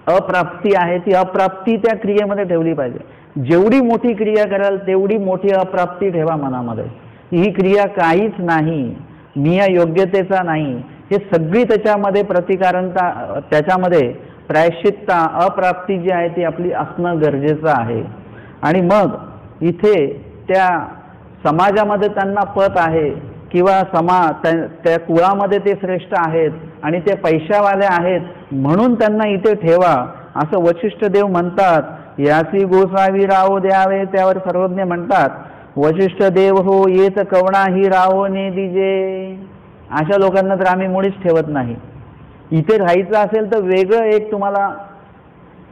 अप्राप्ती आहे ती अप्राप्ती त्या क्रियेमध्ये ठेवली पाहिजे. जेवढी मोठी क्रिया कराल तेवढी मोठी अप्राप्ती ठेवा मनामध्ये. ही क्रिया काहीच नाही, मी या योग्यतेचा नाही, हे सगळी त्याच्यामध्ये प्रतिकारणता, त्याच्यामध्ये प्रायश्चित्ता, अप्राप्ती जी आहे ती आपली असणं गरजेचं आहे. आणि मग इथे त्या समाजामध्ये त्यांना पत आहे किंवा त्या कुळामध्ये ते श्रेष्ठ आहेत आणि ते पैशावाले आहेत म्हणून त्यांना इथे ठेवा असं वशिष्ठ देव म्हणतात. यासी गोसावी राहो द्यावे, त्यावर सर्वज्ञ म्हणतात वशिष्ठ देव हो येत कवणा ही राहो ने दिजे. अशा लोकांना तर आम्ही मुळीच ठेवत नाही. इथे राहायचं असेल तर वेगळं एक तुम्हाला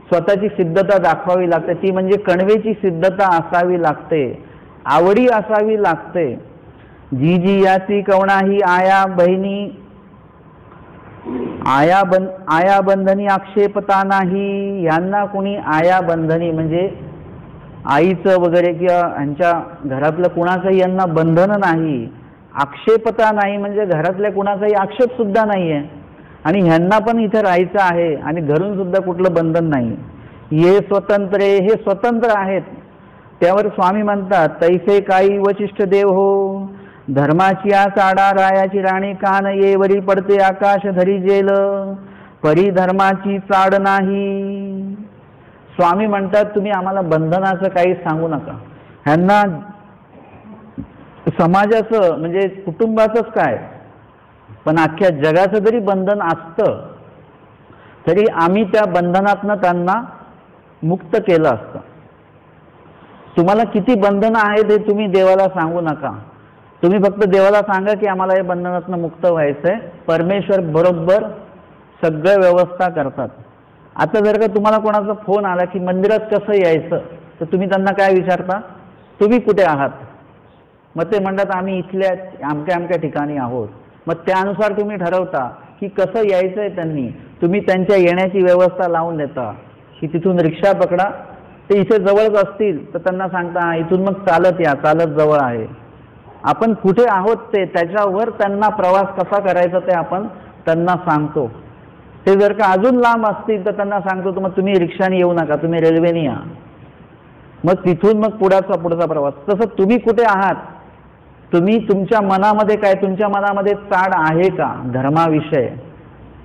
स्वतःची सिद्धता दाखवावी लागते, ती म्हणजे कणवेची सिद्धता असावी लागते, आवडी असावी लागते. जी जी याची कवणा ही आया बहिणी आया बंधनी आक्षेपता नाही. यांना कोणी आया बंधनी म्हणजे आईचं वगैरे किंवा यांच्या घरातलं कुणाचंही यांना बंधन नाही, आक्षेपता नाही म्हणजे घरातल्या कुणाचाही आक्षेप सुद्धा नाही आहे, आणि ह्यांना पण इथे राहायचं आहे आणि घरून सुद्धा कुठलं बंधन नाही. हे स्वतंत्र, हे स्वतंत्र आहेत. त्यावर स्वामी म्हणतात तैसे काही वशिष्ठ देव हो, धर्माची आ साडा रायाची राणी कान ये वरी पडते आकाश धरी जेल, परी धर्माची चाड नाही. स्वामी म्हणतात तुम्ही आम्हाला बंधनाचं काही सांगू नका. ह्यांना समाजाचं म्हणजे कुटुंबाचंच काय, पण अख्ख्या जगाचं जरी बंधन असतं तरी आम्ही त्या बंधनातनं त्यांना मुक्त केलं असतं. तुम्हाला किती बंधनं आहेत हे तुम्ही देवाला सांगू नका. तुम्ही फक्त देवाला सांगा की आम्हाला या बंधनातनं मुक्त व्हायचंय, परमेश्वर बरोबर सगळं व्यवस्था करतात. आता जर का तुम्हाला कोणाचा फोन आला की मंदिरात कसं यायचं, तर तुम्ही त्यांना काय विचारता, तुम्ही कुठे आहात. मग ते म्हणतात आम्ही इथल्या अमक्या अमक्या ठिकाणी आहोत. मग त्यानुसार तुम्ही ठरवता की कसं यायचंय. तुम्ही त्यांच्या येण्याची व्यवस्था लावून देता की तिथून रिक्षा पकडा, ते इथे जवळच असतील तर त्यांना सांगता इथून मग चालत या, चालत जवळ आहे. आपण कुठे आहोत ते त्याच्यावर त्यांना प्रवास कसा करायचा ते आपण त्यांना सांगतो. ते जर का अजून लांब असतील तर त्यांना सांगतो मग तुम्ही रिक्षाने येऊ नका, तुम्ही रेल्वेने या, मग तिथून मग पुढचा प्रवास. तसं तुम्ही कुठे आहात, तुम्ही तुमच्या मनामध्ये काय, तुमच्या मनामध्ये चाड आहे का धर्माविषय.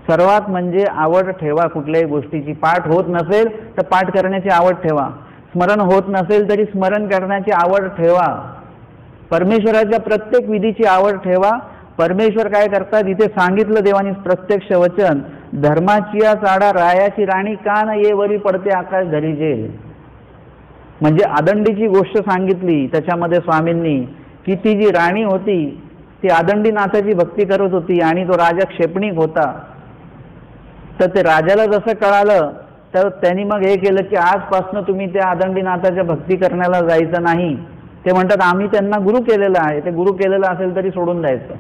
सर्वात म्हणजे आवड ठेवा कुठल्याही गोष्टीची. पाठ होत नसेल तर पाठ करण्याची आवड ठेवा, स्मरण होत नसेल तरी स्मरण करण्याची आवड ठेवा, परमेश्वराच्या प्रत्येक विधीची आवड ठेवा. परमेश्वर काय करतात इथे सांगितलं देवानी प्रत्यक्ष वचन, धर्माची चाडा रायाची राणी कान ये वरी पडते आकाश धरी जेल. म्हणजे आदंडीची गोष्ट सांगितली त्याच्यामध्ये स्वामींनी की ती जी राणी होती ती आदंडीनाथाची भक्ती करत होती आणि तो राजा क्षेपणिक होता. तर ते राजाला जसं कळालं तर त्यांनी मग हे केलं की आजपासून तुम्ही त्या आदंडीनाथाच्या भक्ती करण्याला जायचं नाही. ते म्हणतात आम्ही त्यांना गुरु केलेलं आहे, ते गुरु केलेलं असेल तरी सोडून द्यायचं,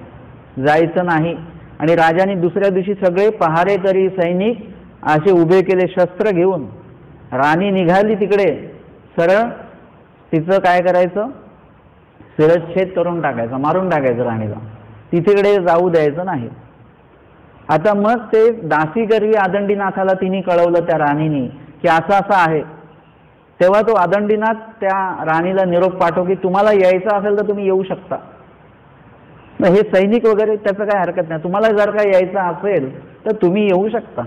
जायचं नाही. आणि राजाने दुसऱ्या दिवशी सगळे पहारेकरी सैनिक असे उभे केले शस्त्र घेऊन. राणी निघाली तिकडे सरळ, तिचं काय करायचं, शिरच्छेद करून टाकायचं, मारून टाकायचं राणीला, तिथेकडे जाऊ द्यायचं नाही. आता मग ते दासी करवी आदंडीनाथाला तिने कळवलं त्या राणीने की असं असं आहे. तेव्हा तो आदंडीनाथ त्या राणीला निरोप पाठव की तुम्हाला यायचं असेल तर तुम्ही येऊ शकता. हे सैनिक वगैरे त्याचं काय हरकत नाही, तुम्हाला जर का यायचं असेल तर तुम्ही येऊ शकता.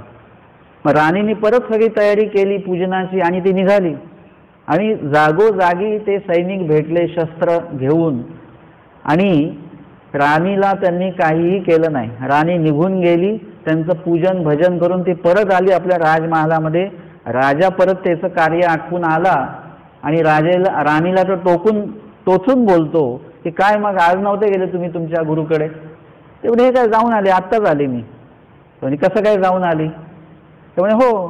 मग राणीने परत सगळी तयारी केली पूजनाची आणि ती निघाली. आणि जागोजागी ते सैनिक भेटले शस्त्र घेऊन आणि राणीला त्यांनी काहीही केलं नाही. राणी निघून गेली, त्यांचं पूजन भजन करून ती परत आली आपल्या राजमहालामध्ये. राजा परत त्याचं कार्य आटपून आला आणि राणीला तो टोचून बोलतो की काय मग आज नव्हते गेले तुम्ही तुमच्या गुरुकडे? तेवढे हे काय जाऊन आले, आत्ताच आले मी. आणि कसं काय जाऊन आली? त्यामुळे हो.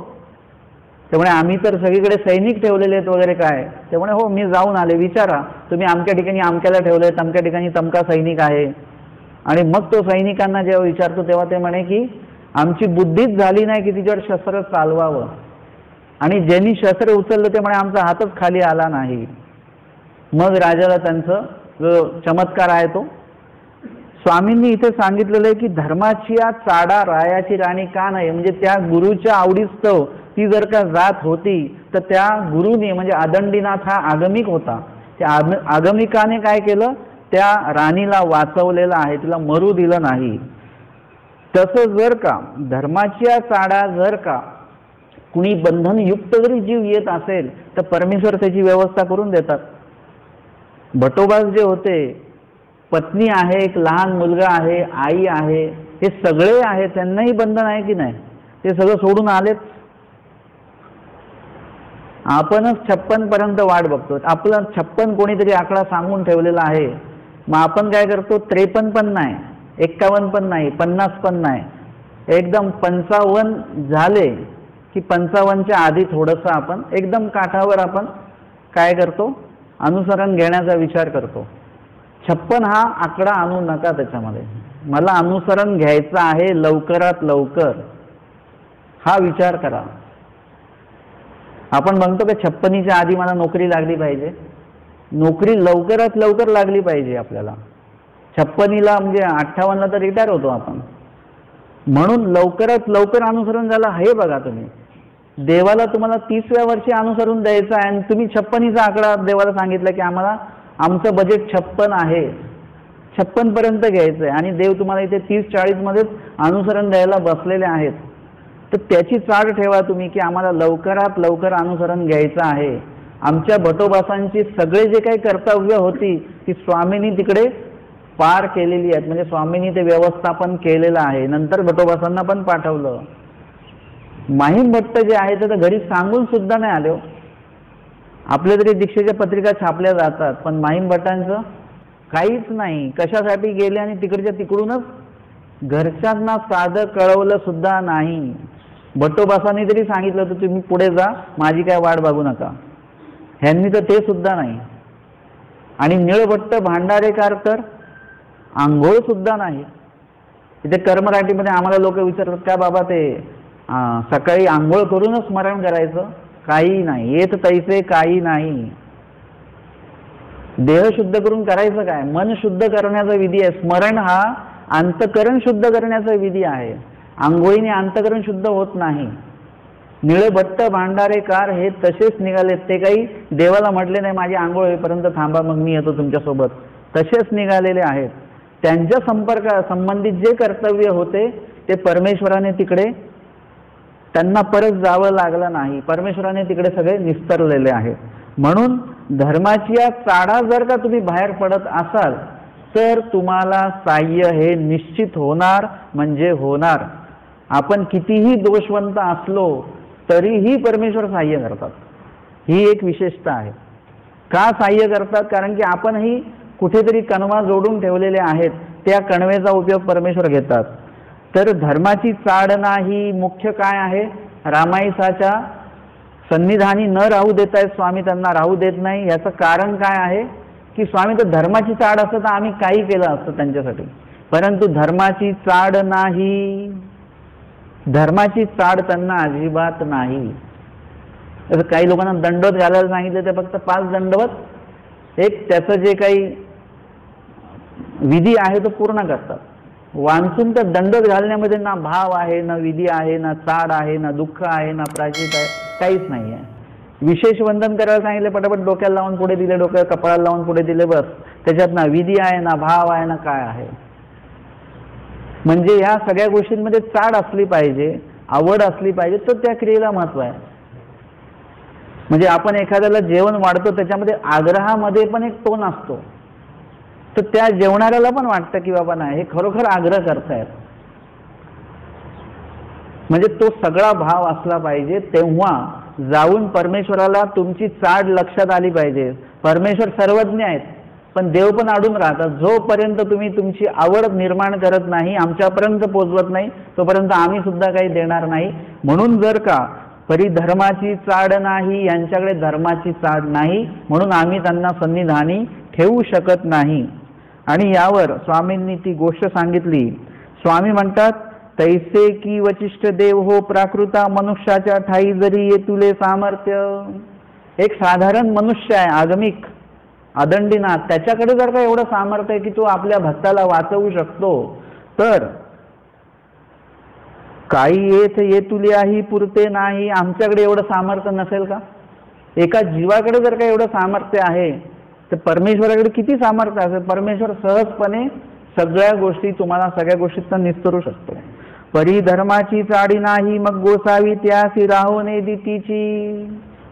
त्यामुळे आम्ही तर सगळीकडे सैनिक ठेवलेले आहेत वगैरे काय? त्यामुळे हो मी जाऊन आले. विचारा तुम्ही अमक्या ठिकाणी अमक्याला ठेवले, तमक्या ठिकाणी तमका सैनिक आहे. आणि मग तो सैनिकांना जेव्हा विचारतो तेव्हा ते म्हणे की आमची बुद्धीच झाली नाही की तिच्यावर शस्त्र चालवावं. आणि ज्यांनी शस्त्र उचललं ते म्हणे आमचा हातच खाली आला नाही. मग राजाला त्यांचं जो चमत्कार आहे तो स्वामींनी इथे सांगितलेलं आहे की धर्माची या चाडा रायाची राणी का नाही, म्हणजे त्या गुरुच्या आवडीस्तव ती जर का जात होती तर त्या गुरुने म्हणजे आदंडीनाथ हा आगमिक होता. त्या आगमिकाने काय केलं, त्या राणीला वाचवलेलं आहे, तिला मरू दिलं नाही. तसं जर का धर्माची या चाडा जर का कुणी बंधनयुक्त जरी जीव येत असेल तर परमेश्वर त्याची व्यवस्था करून देतात. भटोबा जे होते, पत्नी आहे, एक लहान मुलगा आहे, आई आहे, हे सगळे आहे, त्यांनाही बंधन आहे की नाही? ते सगळं सोडून आलेच. आपणच 56 पर्यंत वाट बघतो. आपला 56 कोणीतरी आकडा सांगून ठेवलेला आहे. मग आपण काय करतो, 53 पण नाही, 51 पण नाही, 50 पण नाही, एकदम 55 झाले की 55च्या आधी थोडंसं आपण एकदम काठावर आपण काय करतो, अनुसरण घेण्याचा विचार करतो. 56 हा आकडा आणू नका त्याच्यामध्ये. मला अनुसरण घ्यायचं आहे लवकरात लवकर, हा विचार करा. आपण म्हणतो की 56च्या आधी मला नोकरी लागली पाहिजे. नोकरी लवकरात लवकर लागली पाहिजे आपल्याला. 56ला म्हणजे 58ला तर रिटायर होतो आपण. म्हणून लवकरात लवकर अनुसरण झालं हे बघा तुम्ही. देवाला तुम्हाला 30व्या वर्षी अनुसरून द्यायचं आहे आणि तुम्ही 56चा आकडा देवाला सांगितलं की आम्हाला आमचं बजेट 56 आहे, 56 पर्यंत घ्यायचं आहे आणि देव तुम्हाला इथे 30-40 मध्येच अनुसरण द्यायला बसलेले आहेत. तर त्याची चाड ठेवा तुम्ही की आम्हाला लवकरात लवकर अनुसरण घ्यायचं आहे. आमच्या भटोबासांची सगळे जे काही कर्तव्य होती ती स्वामींनी तिकडे पार केलेली आहेत. म्हणजे स्वामींनी ते व्यवस्थापन केलेलं आहे. नंतर भटोबासांना पण पाठवलं. माहीम भट्ट जे आहे ते तर घरी सांगून सुद्धा नाही आले. आपल्या तरी दीक्षेच्या पत्रिका छापल्या जातात पण माहीम भट्टांचं काहीच नाही. कशासाठी गेले आणि तिकडच्या तिकडूनच घरच्यांना साधं कळवलं सुद्धा नाही. भट्टोबासांनी तरी सांगितलं होतं तुम्ही पुढे जा, माझी काय वाट बघू नका. ह्यांनी तर ते सुद्धा नाही. आणि निळभट्ट भांडारेकर तर आंघोळ सुद्धा नाही. इथे कर्मराटीमध्ये आम्हाला लोक विचारतात का बाबा ते सकाळी आंघोळ करूनच स्मरण करायचं? काही नाही, येत तैसे काही नाही. देह शुद्ध करून करायचं काय? मन शुद्ध करण्याचा विधी आहे. स्मरण हा अंतकरण शुद्ध करण्याचा विधी आहे. आंघोळीने अंतकरण शुद्ध होत नाही. निळभट्ट भांडारेकर हे तसेच निघाले. ते काही देवाला म्हटले नाही माझी आंघोळ होईपर्यंत थांबा मग मी येतो तुमच्यासोबत. तसेच निघालेले आहेत. त्यांच्या संबंधित जे कर्तव्य होते ते परमेश्वराने तिकडे त्यांना परत जावं लागलं नाही. परमेश्वराने तिकडे सगळे निस्तरलेले आहेत. म्हणून धर्माची या चाडा जर का तुम्ही बाहेर पडत असाल तर तुम्हाला साह्य हे निश्चित होणार म्हणजे होणार. आपण कितीही दोषवंत असलो तरीही परमेश्वर साह्य करतात. ही एक विशेषता आहे. का साह्य करतात? कारण की आपणही कुठेतरी कणवा जोडून ठेवलेले आहेत. त्या कणवेचा उपयोग परमेश्वर घेतात. तर धर्माची चाड नाही मुख्य काय आहे? रामायसाच्या सन्निधानी न राहू देत आहेत स्वामी, त्यांना राहू देत नाही. याचं कारण काय आहे की स्वामी तर धर्माची चाड असतं तर आम्ही काही केलं असतं त्यांच्यासाठी, परंतु धर्माची चाड नाही. धर्माची चाड त्यांना अजिबात नाही. तर काही लोकांना दंडवत घालायला सांगितले ते फक्त 5 दंडवत, एक त्याचं जे काही विधी आहे तो पूर्ण करतात. वांचून तर दंडच घालण्यामध्ये ना भाव आहे, ना विधी आहे, ना चाड आहे, ना दुःख आहे, ना प्रायश्चित आहे, काहीच नाही आहे. विशेष वंदन करायला सांगितले, पटापट डोक्याला लावून पुढे दिले, डोक्याला कपाळाला लावून पुढे दिले, बस. त्याच्यात ना विधी आहे, ना भाव आहे, ना काय आहे. म्हणजे ह्या सगळ्या गोष्टींमध्ये चाड असली पाहिजे, आवड असली पाहिजे, तर त्या क्रियेला महत्व आहे. म्हणजे आपण एखाद्याला जेवण वाढतो त्याच्यामध्ये आग्रहामध्ये पण एक टोन असतो, तर त्या जेवणाऱ्याला पण वाटतं की बाबा नाही, हे खरोखर आग्रह करतायत. म्हणजे तो सगळा भाव असला पाहिजे, तेव्हा जाऊन परमेश्वराला तुमची चाड लक्षात आली पाहिजे. परमेश्वर सर्वज्ञ आहेत, पण देव पण अडून राहतात. जोपर्यंत तुम्ही तुमची आवड निर्माण करत नाही, आमच्यापर्यंत पोचवत नाही, तोपर्यंत आम्ही सुद्धा काही देणार नाही. म्हणून जर का परिधर्माची चाड नाही, यांच्याकडे धर्माची चाड नाही, म्हणून आम्ही त्यांना सन्निधानी ठेवू शकत नाही. आणि यावर स्वामींनी ती गोष्ट सांगितली. स्वामी म्हणतात, तैसे की वचिष्ठ देव हो प्राकृता, मनुष्याच्या ठाई जरी ये तुले सामर्थ्य. एक साधारण मनुष्य आहे, आगमिक आदंडीनाथ, त्याच्याकडे जर का एवढं सामर्थ्य आहे की तो आपल्या भक्ताला वाचवू शकतो, तर काही येत ये तुले आही पुरते नाही, आमच्याकडे एवढं सामर्थ्य नसेल का? एका जीवाकडे जर का एवढं सामर्थ्य आहे, तर परमेश्वराकडे किती सामर्थ्य असेल. परमेश्वर सहजपणे सगळ्या गोष्टी तुम्हाला सगळ्या गोष्टींना निस्तरू शकतो. परिधर्माची चाडी नाही, मग गोसावी त्यासी राहो नेदितीची.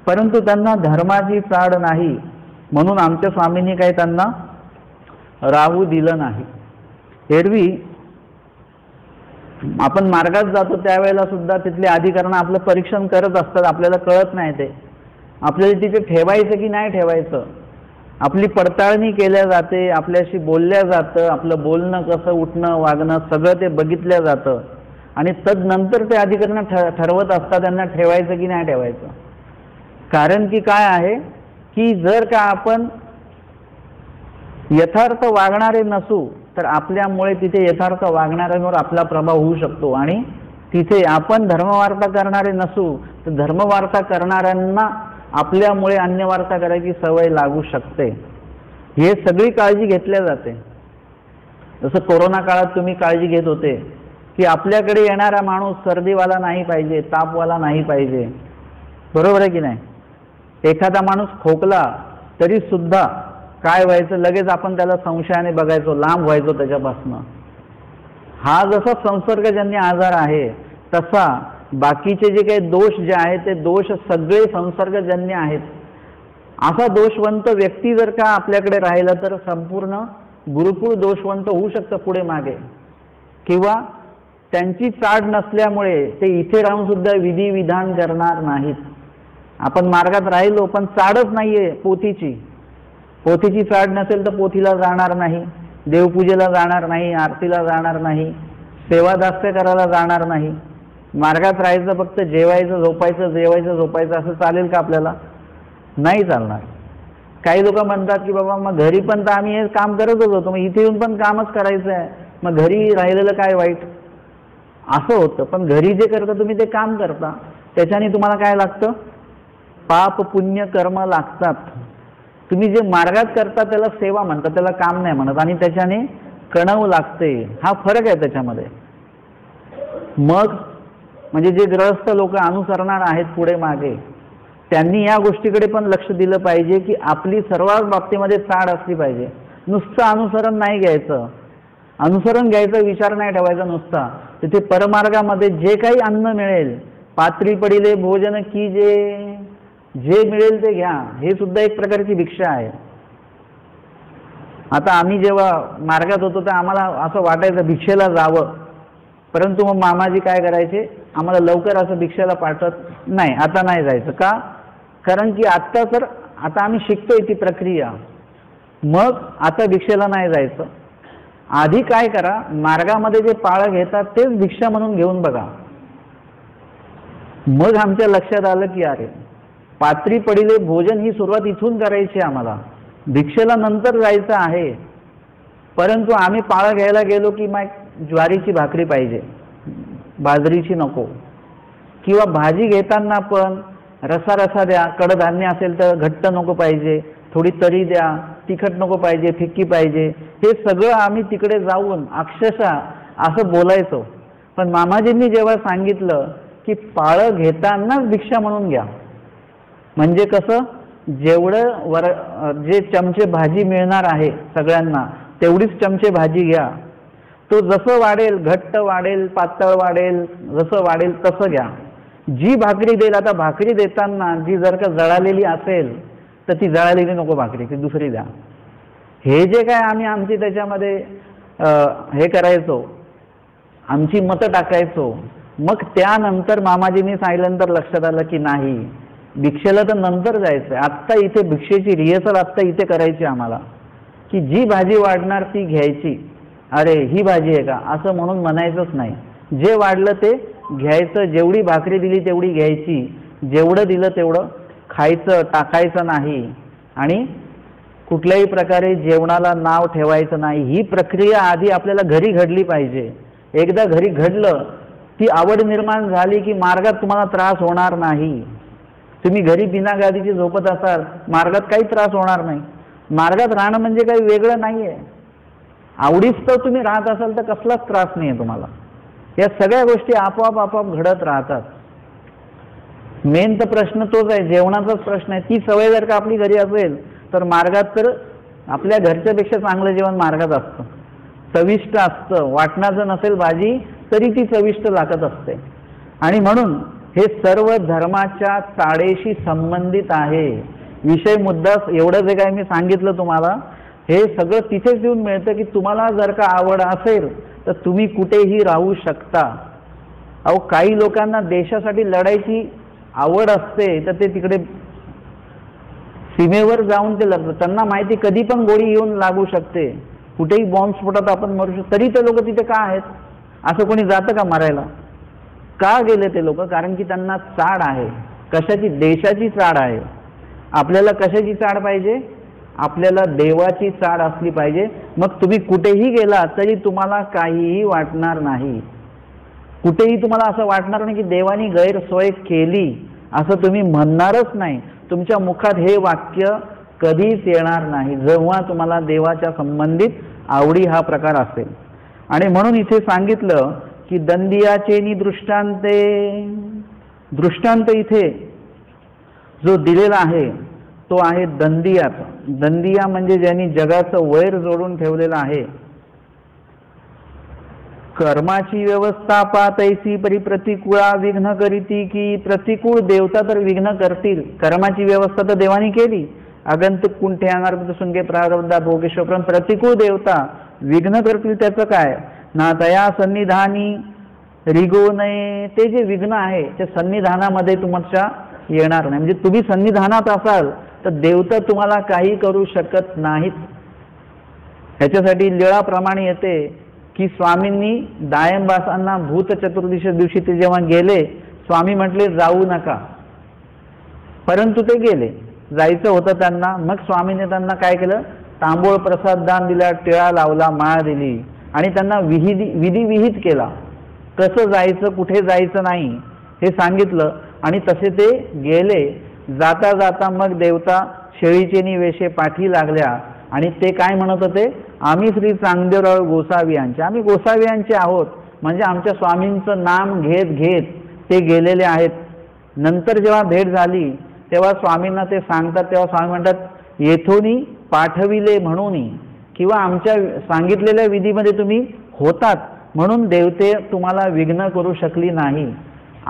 परंतु त्यांना धर्माची चाड नाही, म्हणून आमच्या स्वामींनी काही त्यांना राहू दिलं नाही. एरवी आपण मार्गात जातो त्यावेळेला सुद्धा तिथले अधिकारी आपलं परीक्षण करत असतात, आपल्याला कळत नाही ते आपल्याला तिथे ठेवायचं की नाही ठेवायचं. आपली पडताळणी केल्या जाते, आपल्याशी बोलल्या जातं, आपलं बोलणं कसं, उठणं वागणं सगळं ते बघितलं जातं. आणि तदनंतर ते अधिकारी ठरवत असतात त्यांना ठेवायचं की नाही ठेवायचं. कारण की काय आहे की जर का आपण यथार्थ वागणारे नसू, तर आपल्यामुळे तिथे यथार्थ वागणाऱ्यांवर आपला प्रभाव होऊ शकतो. आणि तिथे आपण धर्मवार्ता करणारे नसू, तर धर्मवार्ता करणाऱ्यांना आपल्यामुळे अन्यवार्ता करायची सवय लागू शकते. हे सगळी काळजी घेतल्या जाते. जसं कोरोना काळात तुम्ही काळजी घेत होते की आपल्याकडे येणारा माणूस सर्दीवाला नाही पाहिजे, तापवाला नाही पाहिजे, बरोबर आहे की नाही. एखादा माणूस खोकला तरी सुद्धा काय व्हायचं, लगेच आपण त्याला संशयाने बघायचो, लांब व्हायचो त्याच्यापासनं. हा जसा संसर्गजन्य आजार आहे, तसा बाकीचे जे काही दोष जे आहेत ते दोष सगळे संसर्गजन्य आहेत. असा दोषवंत व्यक्ती जर का आपल्याकडे राहिला तर संपूर्ण गुरुकुळ दोषवंत होऊ शकतं पुढे मागे. किंवा त्यांची चाड नसल्यामुळे ते इथे राहून सुद्धा विधी विधान करणार नाहीत. आपण मार्गात राहिलो पण चाडच नाहीये पोथीची. पोथीची चाड नसेल तर पोथीला जाणार नाही, देवपूजेला जाणार नाही, आरतीला जाणार नाही, सेवादास्य करायला जाणार नाही. मार्गात राहायचं, फक्त जेवायचं झोपायचं, जेवायचं झोपायचं असं चालेल का आपल्याला? नाही चालणार. काही लोक म्हणतात की बाबा मग घरी पण तर आम्ही हे काम करतच होतो, मग इथे येऊन पण कामच करायचं आहे, मग घरी राहिलेलं काय वाईट, असं होतं. पण घरी जे करता तुम्ही ते काम करता, त्याच्याने तुम्हाला काय लागतं? पाप पुण्य कर्म लागतात. तुम्ही जे मार्गात करता त्याला सेवा म्हणतात, त्याला काम नाही म्हणत, आणि त्याच्याने कणव लागते. हा फरक आहे त्याच्यामध्ये. मग म्हणजे जे ग्रहस्थ लोक अनुसरणार आहेत पुढे मागे, त्यांनी या गोष्टीकडे पण लक्ष दिलं पाहिजे की आपली सर्वात बाबतीमध्ये चाड असली पाहिजे. नुसतं अनुसरण नाही घ्यायचं, अनुसरण घ्यायचा विचार नाही ठेवायचा नुसता. तिथे परमार्गामध्ये जे काही अन्न मिळेल, पात्री पडिले भोजन की जे मिळेल ते घ्या, हे सुद्धा एक प्रकारची भिक्षा आहे. आता आम्ही जेव्हा मार्गात होतो तर आम्हाला असं वाटायचं भिक्षेला जावं, परंतु मग मामाजी काय करायचे, आम्हाला लवकर असं भिक्षेला पाठवत नाही, आता नाही जायचं. का? कारण की आता आम्ही शिकतोय ती प्रक्रिया, मग आता भिक्षेला नाही जायचं. आधी काय करा, मार्गामध्ये जे पाळं घेतात तेच भिक्षा म्हणून घेऊन बघा. मग आमच्या लक्षात आलं की अरे पात्री पडिले भोजन ही सुरुवात इथून करायची आम्हाला, भिक्षेला नंतर जायचं आहे. परंतु आम्ही पाळं घ्यायला गेलो की मग ज्वारीची भाकरी पाहिजे, बाजरीची नको. किंवा भाजी घेताना पण रसा द्या, कडधान्य असेल तर घट्ट नको पाहिजे, थोडी तरी द्या, तिखट नको पाहिजे, फिक्की पाहिजे. हे सगळं आम्ही तिकडे जाऊन अक्षरशः असं बोलायचो. पण मामाजींनी जेव्हा सांगितलं की पाळं घेतानाच भिक्षा म्हणून घ्या, म्हणजे कसं, जेवढं जे चमचे भाजी मिळणार आहे सगळ्यांना तेवढीच चमचे भाजी घ्या. तो जसं वाढेल, घट्ट वाढेल, पातळ वाढेल, जसं वाढेल तसं घ्या. जी भाकरी देईल, आता भाकरी देताना जी जर का जळालेली असेल तर ती जळालेली नको भाकरी, ती दुसरी द्या. हे जे काय आम्ही आमची त्याच्यामध्ये हे करायचो, आमची मतं टाकायचो. मग त्यानंतर मामाजींनी सांगितल्यानंतर लक्षात आलं की नाही, भिक्षेला तर नंतर जायचं, आत्ता इथे भिक्षेची रिहर्सल आत्ता इथे करायची आम्हाला, की जी भाजी वाढणार ती घ्यायची. अरे ही भाजी आहे का असं म्हणून म्हणायचंच नाही. जे वाढलं ते घ्यायचं, जेवढी भाकरी दिली तेवढी घ्यायची, जेवढं दिलं तेवढं खायचं, टाकायचं नाही. आणि कुठल्याही प्रकारे जेवणाला नाव ठेवायचं नाही. ही प्रक्रिया आधी आपल्याला घरी घडली पाहिजे. एकदा घरी घडलं, ती आवड निर्माण झाली की मार्गात तुम्हाला त्रास होणार नाही. तुम्ही घरी बिना गादीची झोपत असाल, मार्गात काही त्रास होणार नाही. मार्गात राहणं म्हणजे काही वेगळं नाही आहे. आवडीच तर तुम्ही राहत असाल तर कसलाच त्रास नाही आहे तुम्हाला. या सगळ्या गोष्टी आपोआप घडत राहतात. मेन तर प्रश्न तोच आहे, जेवणाचाच प्रश्न आहे. ती सवय जर का आपली घरी असेल तर मार्गात तर आपल्या घरच्यापेक्षा चांगलं जेवण मार्गात असतं, चविष्ट असतं. वाटणाचं नसेल भाजी तरी ती चविष्ट लागत असते. आणि म्हणून हे सर्व धर्माच्या चाडेशी संबंधित आहे. विषय मुद्दा एवढं जे काय मी सांगितलं तुम्हाला, हे सगळं तिथेच येऊन मिळतं की तुम्हाला जर का आवड असेल तर तुम्ही कुठेही राहू शकता. अहो काही लोकांना देशासाठी लढायची आवड असते तर ते तिकडे सीमेवर जाऊन ते लढतात. त्यांना माहिती कधी पण गोळी येऊन लागू शकते, कुठेही बॉम्बस्फोटात आपण मरू शकतो, तरी ते लोक तिथे का आहेत? असं कोणी जातं का मारायला? का गेले ते लोक? कारण की त्यांना चाड आहे. कशाची? देशाची चाड आहे. आपल्याला कशाची चाड पाहिजे? आपल्याला देवाची चाड असली पाहिजे. मग तुम्ही कुठेही गेला तरी तुम्हाला काहीही वाटणार नाही. कुठेही तुम्हाला असं वाटणार नाही की देवानी गैरसोय केली, असं तुम्ही म्हणणारच नाही. तुमच्या मुखात हे वाक्य कधीच येणार नाही जेव्हा तुम्हाला देवाच्या संबंधित आवडी हा प्रकार असेल. आणि म्हणून इथे सांगितलं की दंडियाचेनी दृष्टांते. दृष्टांत इथे जो दिलेला आहे तो आहे दंडियाचा. दंडिया म्हणजे ज्यांनी जगाचं वैर जोडून ठेवलेलं आहे. कर्माची व्यवस्था पातैसी परी प्रतिकूळा विघ्न करीती, की प्रतिकूळ देवता तर विघ्न करतील. कर्माची व्यवस्था तर देवानी केली, आगंतुक कुंठे अनार्थ सुंगे प्रारब्धा भोगेश्वर, पण प्रतिकूळ देवता विघ्न करतील. त्याचं काय? ना तया सन्निधानी रिगो नये. ते जे विघ्न आहे ते सन्निधानामध्ये तुमच्या येणार नाही. म्हणजे तुम्ही सन्निधानात असाल तर देवता तुम्हाला काही करू शकत नाहीत. ह्याच्यासाठी लीळाप्रमाणे येते की स्वामींनी दायंबासांना भूत चतुर्दशी दिवशी ते जेव्हा गेले, स्वामी म्हटले जाऊ नका, परंतु ते गेले. जायचं होतं त्यांना. मग स्वामीने त्यांना काय केलं? तांबूळ प्रसाद दान दिला, टिळा लावला, माळ दिली आणि त्यांना विधी विहित केला. कसं जायचं, कुठे जायचं नाही हे सांगितलं आणि तसे ते गेले. जाता जाता मग देवता शेळीचेनी वेशे पाठी लागल्या आणि ते काय म्हणत होते? आम्ही श्री चांगदेवराव गोसावी यांचे, आम्ही गोसावी यांचे आहोत. म्हणजे आमच्या स्वामींचं नाम घेत घेत ते गेलेले आहेत. नंतर जेव्हा भेट झाली तेव्हा स्वामींना ते सांगतात, तेव्हा स्वामी म्हणतात येथोनी पाठविले म्हणून, किंवा आमच्या सांगितलेल्या विधीमध्ये तुम्ही होतात म्हणून देवते तुम्हाला विघ्न करू शकली नाही.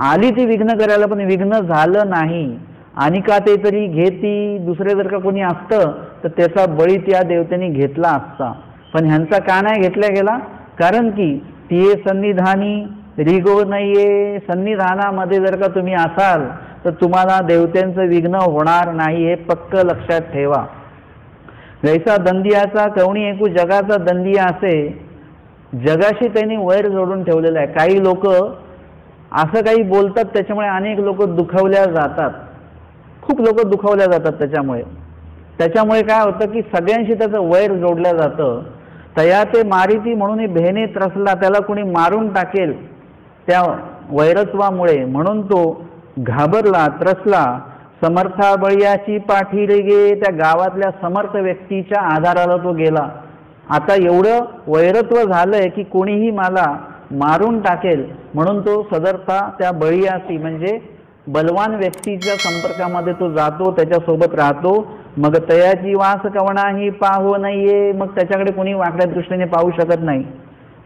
आली ती विघ्न करायला पण विघ्न झालं नाही. आणि का ते तरी घेती, दुसरे जर का कोणी असतं तर त्याचा बळी त्या देवतेने घेतला असता. पण ह्यांचा का नाही घेतला गेला? कारण की तिये सन्निधानी रिगो नाहीये. सन्निधानामध्ये जर का तुम्ही असाल तर तुम्हाला देवतेंचं विघ्न होणार नाही, हे पक्क लक्षात ठेवा. जैसा दंडियाचा कवणी एकू जगाचा दंडिया असे, जगाशी त्यांनी वैर जोडून ठेवलेला आहे. काही लोक असं काही बोलतात त्याच्यामुळे अनेक लोक दुखावल्या जातात, खूप लोक दुखावल्या जातात. त्याच्यामुळे काय होतं की सगळ्यांशी त्याचं वैर जोडलं जातं. तया ते मारिती म्हणून भेने त्रसला, त्याला कोणी मारून टाकेल त्या वैरत्वामुळे, म्हणून तो घाबरला, त्रसला. समर्था बळीयाची पाठी रे गे, त्या गावातल्या समर्थ व्यक्तीच्या आधाराला तो गेला. आता एवढं वैरत्व झालंय की कोणीही मला मारून टाकेल म्हणून तो सदरता त्या बळीयासी म्हणजे बलवान व्यक्तीच्या संपर्कामध्ये तो जातो, त्याच्यासोबत राहतो. मग तयाची वास कवणाही पाहू नाहीये, मग त्याच्याकडे कोणी वाकड्या दृष्टीने पाहू शकत नाही.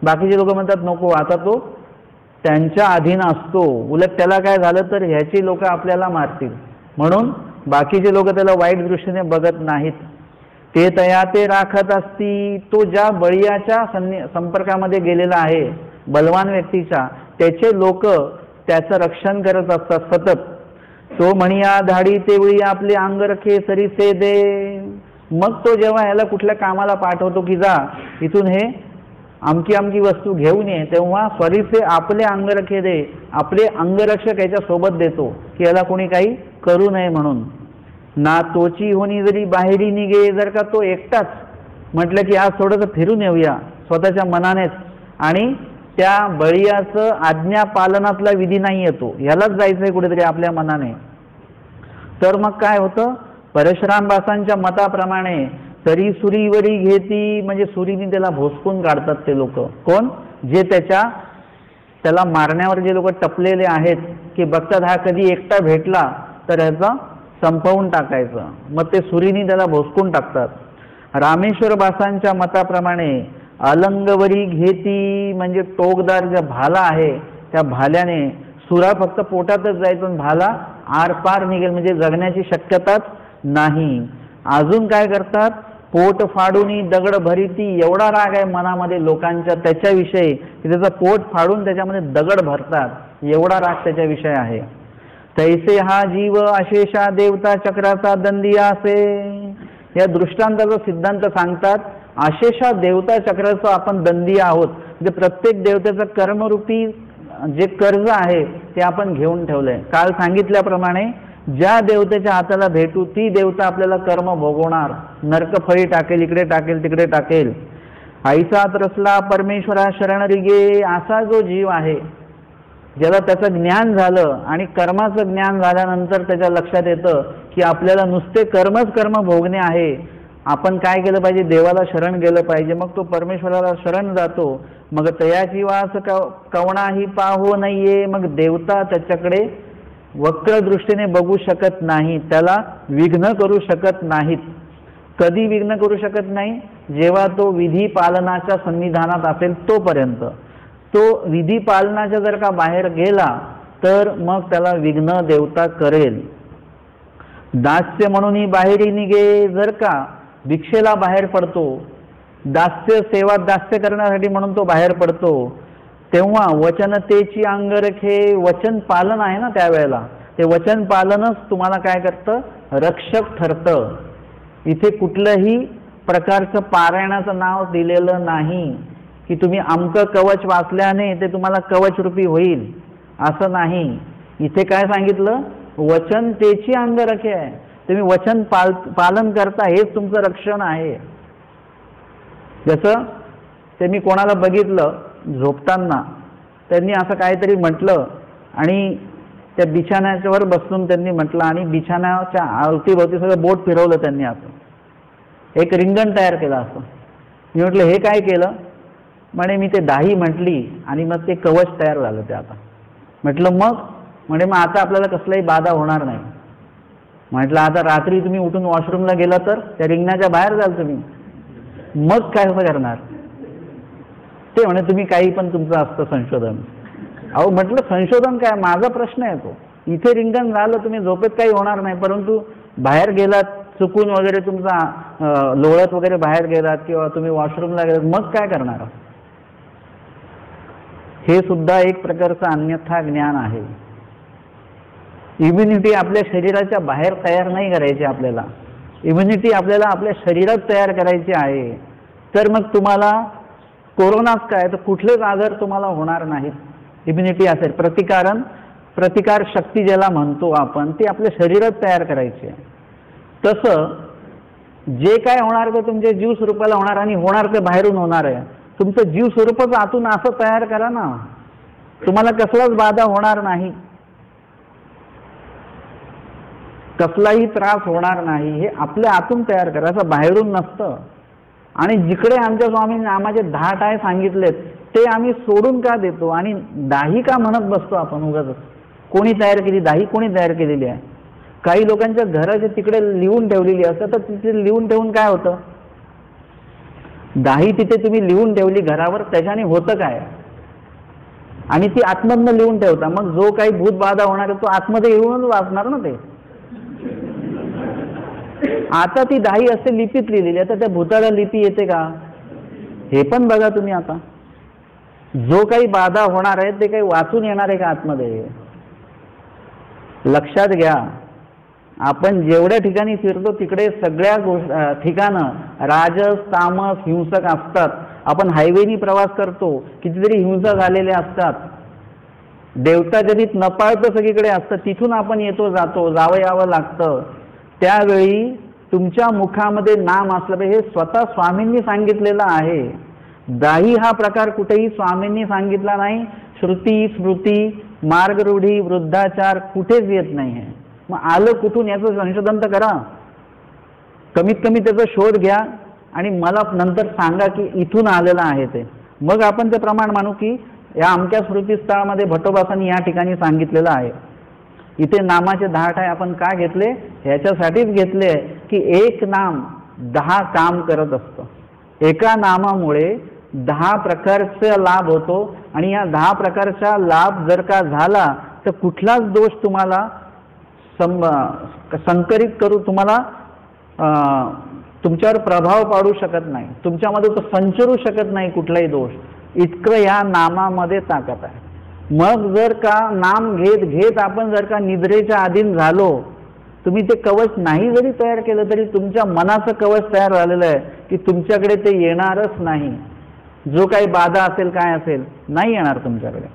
बाकीचे लोक म्हणतात नको, आता तो त्यांच्या अधीन असतो, उलट त्याला काय झालं तर ह्याची लोक आपल्याला मारतील म्हणून बाकीचे लोक त्याला वाईट दृष्टीने बघत नाहीत. ते तया ते राखत असती, तो ज्या बळीयाच्या संपर्कामध्ये गेलेला आहे बलवान व्यक्तीच्या, त्याचे लोक त्याचं रक्षण करत असतात सतत. तो म्हणिया धाडी तेवळी आपले अंगरखे सरीसे दे, मग तो जेव्हा ह्याला कुठल्या कामाला पाठवतो की जा इथून हे आमकी आमकी वस्तू घेऊन ये, तेव्हा स्वरीचे आपले अंगरखे दे, आपले अंगरक्षक याच्या सोबत देतो की याला कोणी काही करू नये म्हणून. ना तोची होणी जरी बाहेरी निघे, जर का तो एकटाच म्हटलं की आज थोडंसं फिरून येऊया स्वतःच्या मनानेच आणि त्या बळीयाचं आज्ञा पालनातला विधी नाही येतो, ह्यालाच जायचंय कुठेतरी आपल्या मनाने, तर मग काय होतं, परशुरामबासांच्या मताप्रमाणे तरी सुरीवरी घेती म्हणजे सुरीने त्याला भोसकून काढतात ते लोक. कोण? जे त्याला मारण्यावर जे लोक टपलेले आहेत की बघतात हा कधी एकटा भेटला तर ह्याचा संपवून टाकायचं, मग ते सुरीने त्याला भोसकून टाकतात. रामेश्वर बासांच्या मताप्रमाणे अलंगवरी घेती म्हणजे टोकदार ज्या भाला आहे त्या भाल्याने सुरा फक्त पोटातच जायचं, भाला आरपार निघेल म्हणजे जगण्याची शक्यताच नाही. अजून काय करतात, पोट फाडून दगड भरीती, एवढा राग आहे मनामध्ये लोकांच्या त्याच्याविषयी की त्याचं पोट फाडून त्याच्यामध्ये दगड भरतात, एवढा राग त्याच्याविषयी आहे. तैसे हा जीव अशेषा देवता चक्राचा दंडिया असे, या दृष्टांताचा सिद्धांत सांगतात. अशेषा देवता चक्राचा आपण दंडी आहोत, म्हणजे प्रत्येक देवतेचं कर्मरूपी जे कर्ज आहे ते आपण घेऊन ठेवलंय. काल सांगितल्याप्रमाणे ज्या देवतेच्या हाताला भेटू ती देवता आपल्याला कर्म भोगवणार, नरकफळी टाकेल, इकडे टाकेल तिकडे टाकेल. ऐसा त्रसला परमेश्वरा शरण रिगे, असा जो जीव आहे ज्याला त्याचं ज्ञान झालं आणि कर्माचं ज्ञान झाल्यानंतर त्याच्या लक्षात येतं की आपल्याला नुसते कर्म भोगणे आहे, आपण काय केलं पाहिजे, देवाला शरण गेलं पाहिजे, मग तो परमेश्वराला शरण जातो. मग तयाची वास कवणाही पाहो नाहीये, मग देवता त्याच्याकडे वक्र दृष्टीने बघू शकत नाही, त्याला विघ्न करू शकत नाहीत. कधी विघ्न करू शकत नाही, जेव्हा तो विधी पालनाच्या सन्निधानात असेल तोपर्यंत. तो विधी पालनाच्या जर का बाहेर गेला तर मग त्याला विघ्न देवता करेल. दास्य म्हणून बाहेरी निघे, जर का भिक्षेला बाहेर पडतो, दास्य सेवा दास्य करण्यासाठी म्हणून तो बाहेर पडतो, तेव्हा वचनतेची अंगरखे, वचन पालन आहे ना त्यावेळेला, ते वचन पालनच तुम्हाला काय करतं, रक्षक ठरतं. इथे कुठलंही प्रकारचं पारायणाचं नाव दिलेलं नाही की तुम्ही आमकं कवच वाचल्याने ते तुम्हाला कवच रूपी होईल, असं नाही. इथे काय सांगितलं, वचन तेची अंगरखे आहे, तुम्ही वचन पालन करता, हेच तुमचं रक्षण आहे. जसं ते मी कोणाला बघितलं झोपताना, त्यांनी असं काहीतरी म्हटलं आणि त्या बिछाण्याच्यावर बसून त्यांनी म्हटलं आणि बिछाण्याच्या अवतीभोवती सगळं बोट फिरवलं त्यांनी, असं एक रिंगण तयार केलं. असं मी म्हटलं हे काय केलं, म्हणे मी ते दाही म्हटली आणि मग ते कवच तयार झालं ते. आता म्हटलं मग, म्हणे मग आता आपल्याला कसलाही बाधा होणार नाही. म्हटलं आता रात्री तुम्ही उठून वॉशरूमला गेला तर त्या रिंगणाच्या बाहेर जाल तुम्ही, मग काय करणार. ते म्हणे तुम्ही काही पण तुमचं असतं संशोधन. अहो म्हटलं संशोधन काय, माझा प्रश्न आहे तो, इथे रिंगण झालं तुम्ही झोपेत काही होणार नाही, परंतु बाहेर गेलात चुकून वगैरे तुमचा लोळत वगैरे बाहेर गेलात किंवा तुम्ही वॉशरूमला गेलात, मग काय करणार. हे सुद्धा एक प्रकारचं अन्यथा ज्ञान आहे. इम्युनिटी आपल्या शरीराच्या बाहेर तयार नाही करायची, आपल्याला इम्युनिटी आपल्याला आपल्या शरीरात तयार करायची आहे. तर मग तुम्हाला कोरोनाच काय तर कुठलेच आजार तुम्हाला होणार नाहीत. इम्युनिटी असेल, प्रतिकार शक्ती ज्याला म्हणतो आपण, ती आपल्या शरीरात तयार करायची आहे. तसं जे काय होणार ते तुमच्या जीव स्वरूपाला होणार आणि होणार ते बाहेरून होणार आहे. तुमचं जीव स्वरूपच आतून असं तयार करा ना, तुम्हाला कसलाच बाधा होणार नाही, कसलाही त्रास होणार नाही. हे आपल्या आतून तयार करा, असं बाहेरून नसतं. आणि जिकडे आमच्या स्वामींनी नामाचे 10 टाय सांगितलेत ते आम्ही सोडून का देतो आणि दाही का म्हणत बसतो आपण उगाच? कोणी तयार केली दाही? कोणी तयार केलेली आहे? काही लोकांच्या घराच्या तिकडे लिहून ठेवलेली असतं, तर तिथे लिहून ठेवून काय होतं? दाही तिथे तुम्ही लिहून ठेवली घरावर, त्याच्याने होतं काय? आणि ती आतमधनं लिहून ठेवता, मग जो काही भूत बाधा होणार आहे तो आतमध्ये येऊनच वाचणार ना ते. आता ती दाही असते लिपीत लिहिलेली, आता त्या भूताला लिपी येते का? हे पण बघा तुम्ही. आता जो काही बाधा होणार आहे ते काही वाचून येणार आहे का आतमध्ये? लक्षात घ्या, आपण जेवढ्या ठिकाणी फिरतो तिकडे सगळ्या ठिकाणं राजस तामस हिंसक असतात. आपण हायवेनी प्रवास करतो, कितीतरी हिंसा झालेल्या असतात. देवताजनित नपाळतं सगळीकडे असतं, तिथून आपण येतो जातो, जावं यावं लागतं. त्यावेळी तुमच्या मुखामध्ये नाम असलं पाहिजे, हे स्वतः स्वामींनी सांगितलेलं आहे. दाही हा प्रकार कुठेही स्वामींनी सांगितला नाही. श्रुती स्मृती मार्गरूढी वृद्धाचार कुठेच येत नाही आहे. मग आलं कुठून याचं संशोधन तर करा, कमीत कमी त्याचा शोध घ्या आणि मला नंतर सांगा की इथून आलेलं आहे ते. मग आपण ते प्रमाण मानू की या अमक्या स्मृतीस्थळामध्ये भट्टोबासांनी या ठिकाणी सांगितलेलं आहे. इथे नामाचे 10 टाय आपण का घेतले? ह्याच्यासाठीच घेतले की एक नाम 10 काम करत असतं. एका नामामुळे 10 प्रकारचा लाभ होतो आणि या 10 प्रकारचा लाभ जर का झाला तर कुठलाच दोष तुम्हाला संकरित करू, तुम्हाला तुमच्यावर प्रभाव पाडू शकत नाही, तुमच्यामध्ये तो संचरू शकत नाही कुठलाही दोष. इतकं या नामामध्ये ताकद आहे. मग जर का नाम घेत घेत आपण जर का निद्रेच्या अधीन झालो, तुम्ही ते कवच नाही जरी तयार केलं तरी तुमच्या मनाचं कवच तयार झालेलं आहे की तुमच्याकडे ते येणारच नाही. जो काही बाधा असेल काय असेल नाही येणार तुमच्याकडे.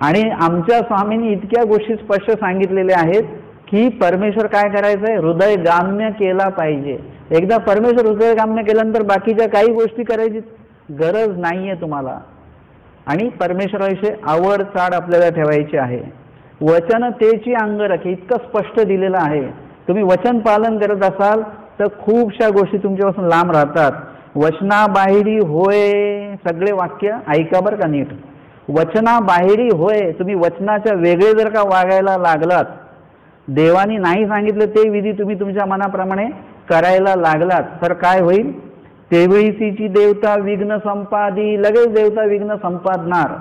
आणि आमच्या स्वामींनी इतक्या गोष्टी स्पष्ट सांगितलेल्या आहेत की परमेश्वर काय करायचं आहे? हृदय गाम्य केला पाहिजे. एकदा परमेश्वर हृदय गाम्य केल्यानंतर बाकीच्या काही गोष्टी करायची गरज नाहीये तुम्हाला. आणि परमेश्वराविषयी आवड चाड आपल्याला ठेवायची आहे. वचनतेची अंग राखे इतकं स्पष्ट दिलेलं आहे. तुम्ही वचन पालन करत असाल तर खूपशा गोष्टी तुमच्यापासून लांब राहतात. वचनाबाहेरी होय, सगळे वाक्य ऐका बरं का नीट. वचनाबाहेरी होय, तुम्ही वचनाच्या वेगळे जर का वागायला लागलात, देवानी नाही सांगितलं ते विधी तुम्ही तुमच्या मनाप्रमाणे करायला लागलात तर काय होईल? तेवळीसीची देवता विघ्न संपादी, लगेच देवता विघ्न संपादणार.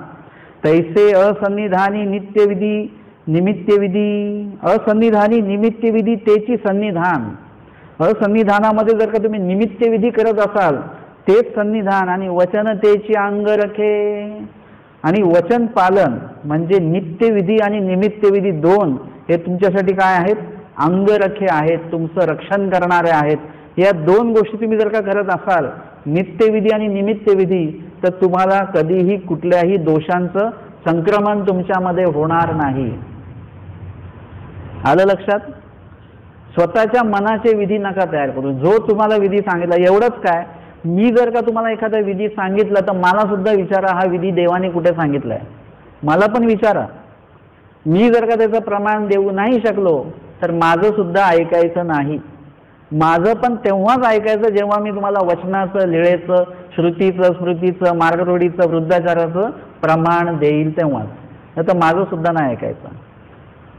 तैसे असन्निधानी नित्यविधी निमित्तविधी, असन्निधानी निमित्तविधी तेची सन्निधान. असन्निधानामध्ये जर का तुम्ही निमित्तविधी करत असाल तेच सन्निधान. आणि वचनतेची अंग रखे, आणि वचन पालन म्हणजे नित्यविधी आणि निमित्तविधी दोन हे तुमच्यासाठी काय आहेत? अंगरखे आहेत, तुमचं रक्षण करणारे आहेत. या दोन गोष्टी तुम्ही जर का करत असाल, नित्यविधी आणि निमित्तविधी, तर तुम्हाला कधीही कुठल्याही दोषांचं संक्रमण तुमच्यामध्ये होणार नाही. आलं लक्षात? स्वतःच्या मनाचे विधी नका तयार करू. जो तुम्हाला विधी सांगितला एवढंच काय, मी जर का तुम्हाला एखादा विधी सांगितला तर मला सुद्धा विचारा हा विधी देवाने कुठे सांगितलाय, मला पण विचारा. मी जर का त्याचं प्रमाण देऊ नाही शकलो तर माझं सुद्धा ऐकायचं नाही. माझं पण तेव्हाच ऐकायचं जेव्हा मी तुम्हाला वचनाचं, लीळेचं, श्रुतीचं, स्मृतीचं, मार्गरूढीचं, वृद्धाचाराचं प्रमाण देईल तेव्हाच, नाही तर माझं सुद्धा नाही ऐकायचं.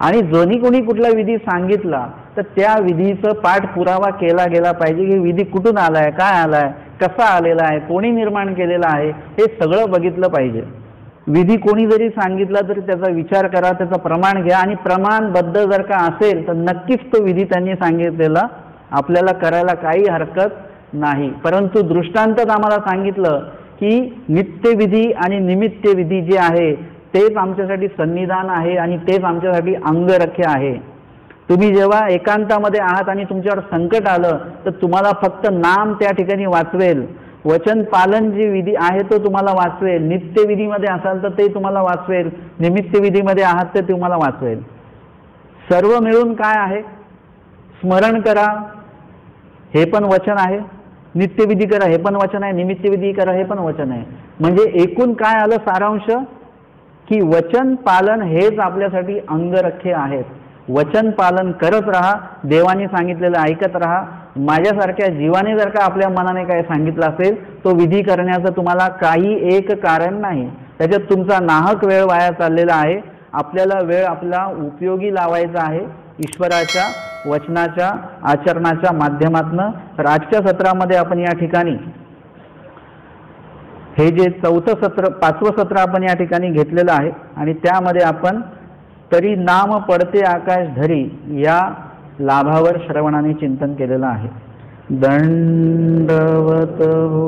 आणि जोनी कोणी कुठला विधी सांगितला तर त्या विधीचं पाठपुरावा केला गेला पाहिजे की विधी कुठून आलाय, काय आलाय, कसा आलेला आहे, कोणी निर्माण केलेला आहे, हे सगळं बघितलं पाहिजे. विधी कोणी जरी सांगितला तरी त्याचा विचार करा, त्याचं प्रमाण घ्या. आणि प्रमाणबद्ध जर का असेल तर नक्कीच तो विधी त्यांनी सांगितलेला आपल्याला करायला काही हरकत नाही. परंतु दृष्टांतात आम्हाला सांगितलं की नित्यविधी आणि निमित्तविधी जे आहे तेच आमच्यासाठी सन्निधान आहे आणि तेच आमच्यासाठी अंगरखे आहे. तुम्ही जेव्हा एकांतामध्ये आहात आणि तुमच्यावर संकट आलं तर तुम्हाला फक्त नाम त्या ठिकाणी वाचवेल. वचन पालन जे विधी आहे तो तुम्हाला वाचवेल. नित्यविधीमध्ये असाल तर ते तुम्हाला वाचवेल, निमित्तविधीमध्ये आहात तर तुम्हाला वाचवेल. सर्व मिळून काय आहे? स्मरण करा हे पण वचन आहे, नित्यविधी करा हे पण वचन आहे, निमित्तविधी करा हे पण वचन आहे. म्हणजे एकूण काय आलं सारांश की वचन पालन हेच आपल्यासाठी अंगरखे आहेत. वचन पालन करत राहा, देवाने सांगितलेलं ऐकत राहा. माझ्यासारख्या जीवाने जर का आपल्या मनाने काय सांगितलं असेल तो विधी करण्याचं तुम्हाला काही एक कारण नाही, त्याच्यात तुमचा नाहक वेळ वाया चाललेला आहे. आपल्याला वेळ आपला उपयोगी लावायचा आहे. ईश्वराच्या वचनाच्या आचरणाच्या माध्यमातनं आजच्या सत्रामध्ये आपण या ठिकाणी हे जे 5वं सत्र आपण या ठिकाणी घेतलेलं आहे आणि त्यामध्ये आपण तरी नाम पडते आकाश धरी या लाभावर श्रवणाने चिंतन केलेलं आहे. दंडवत हो.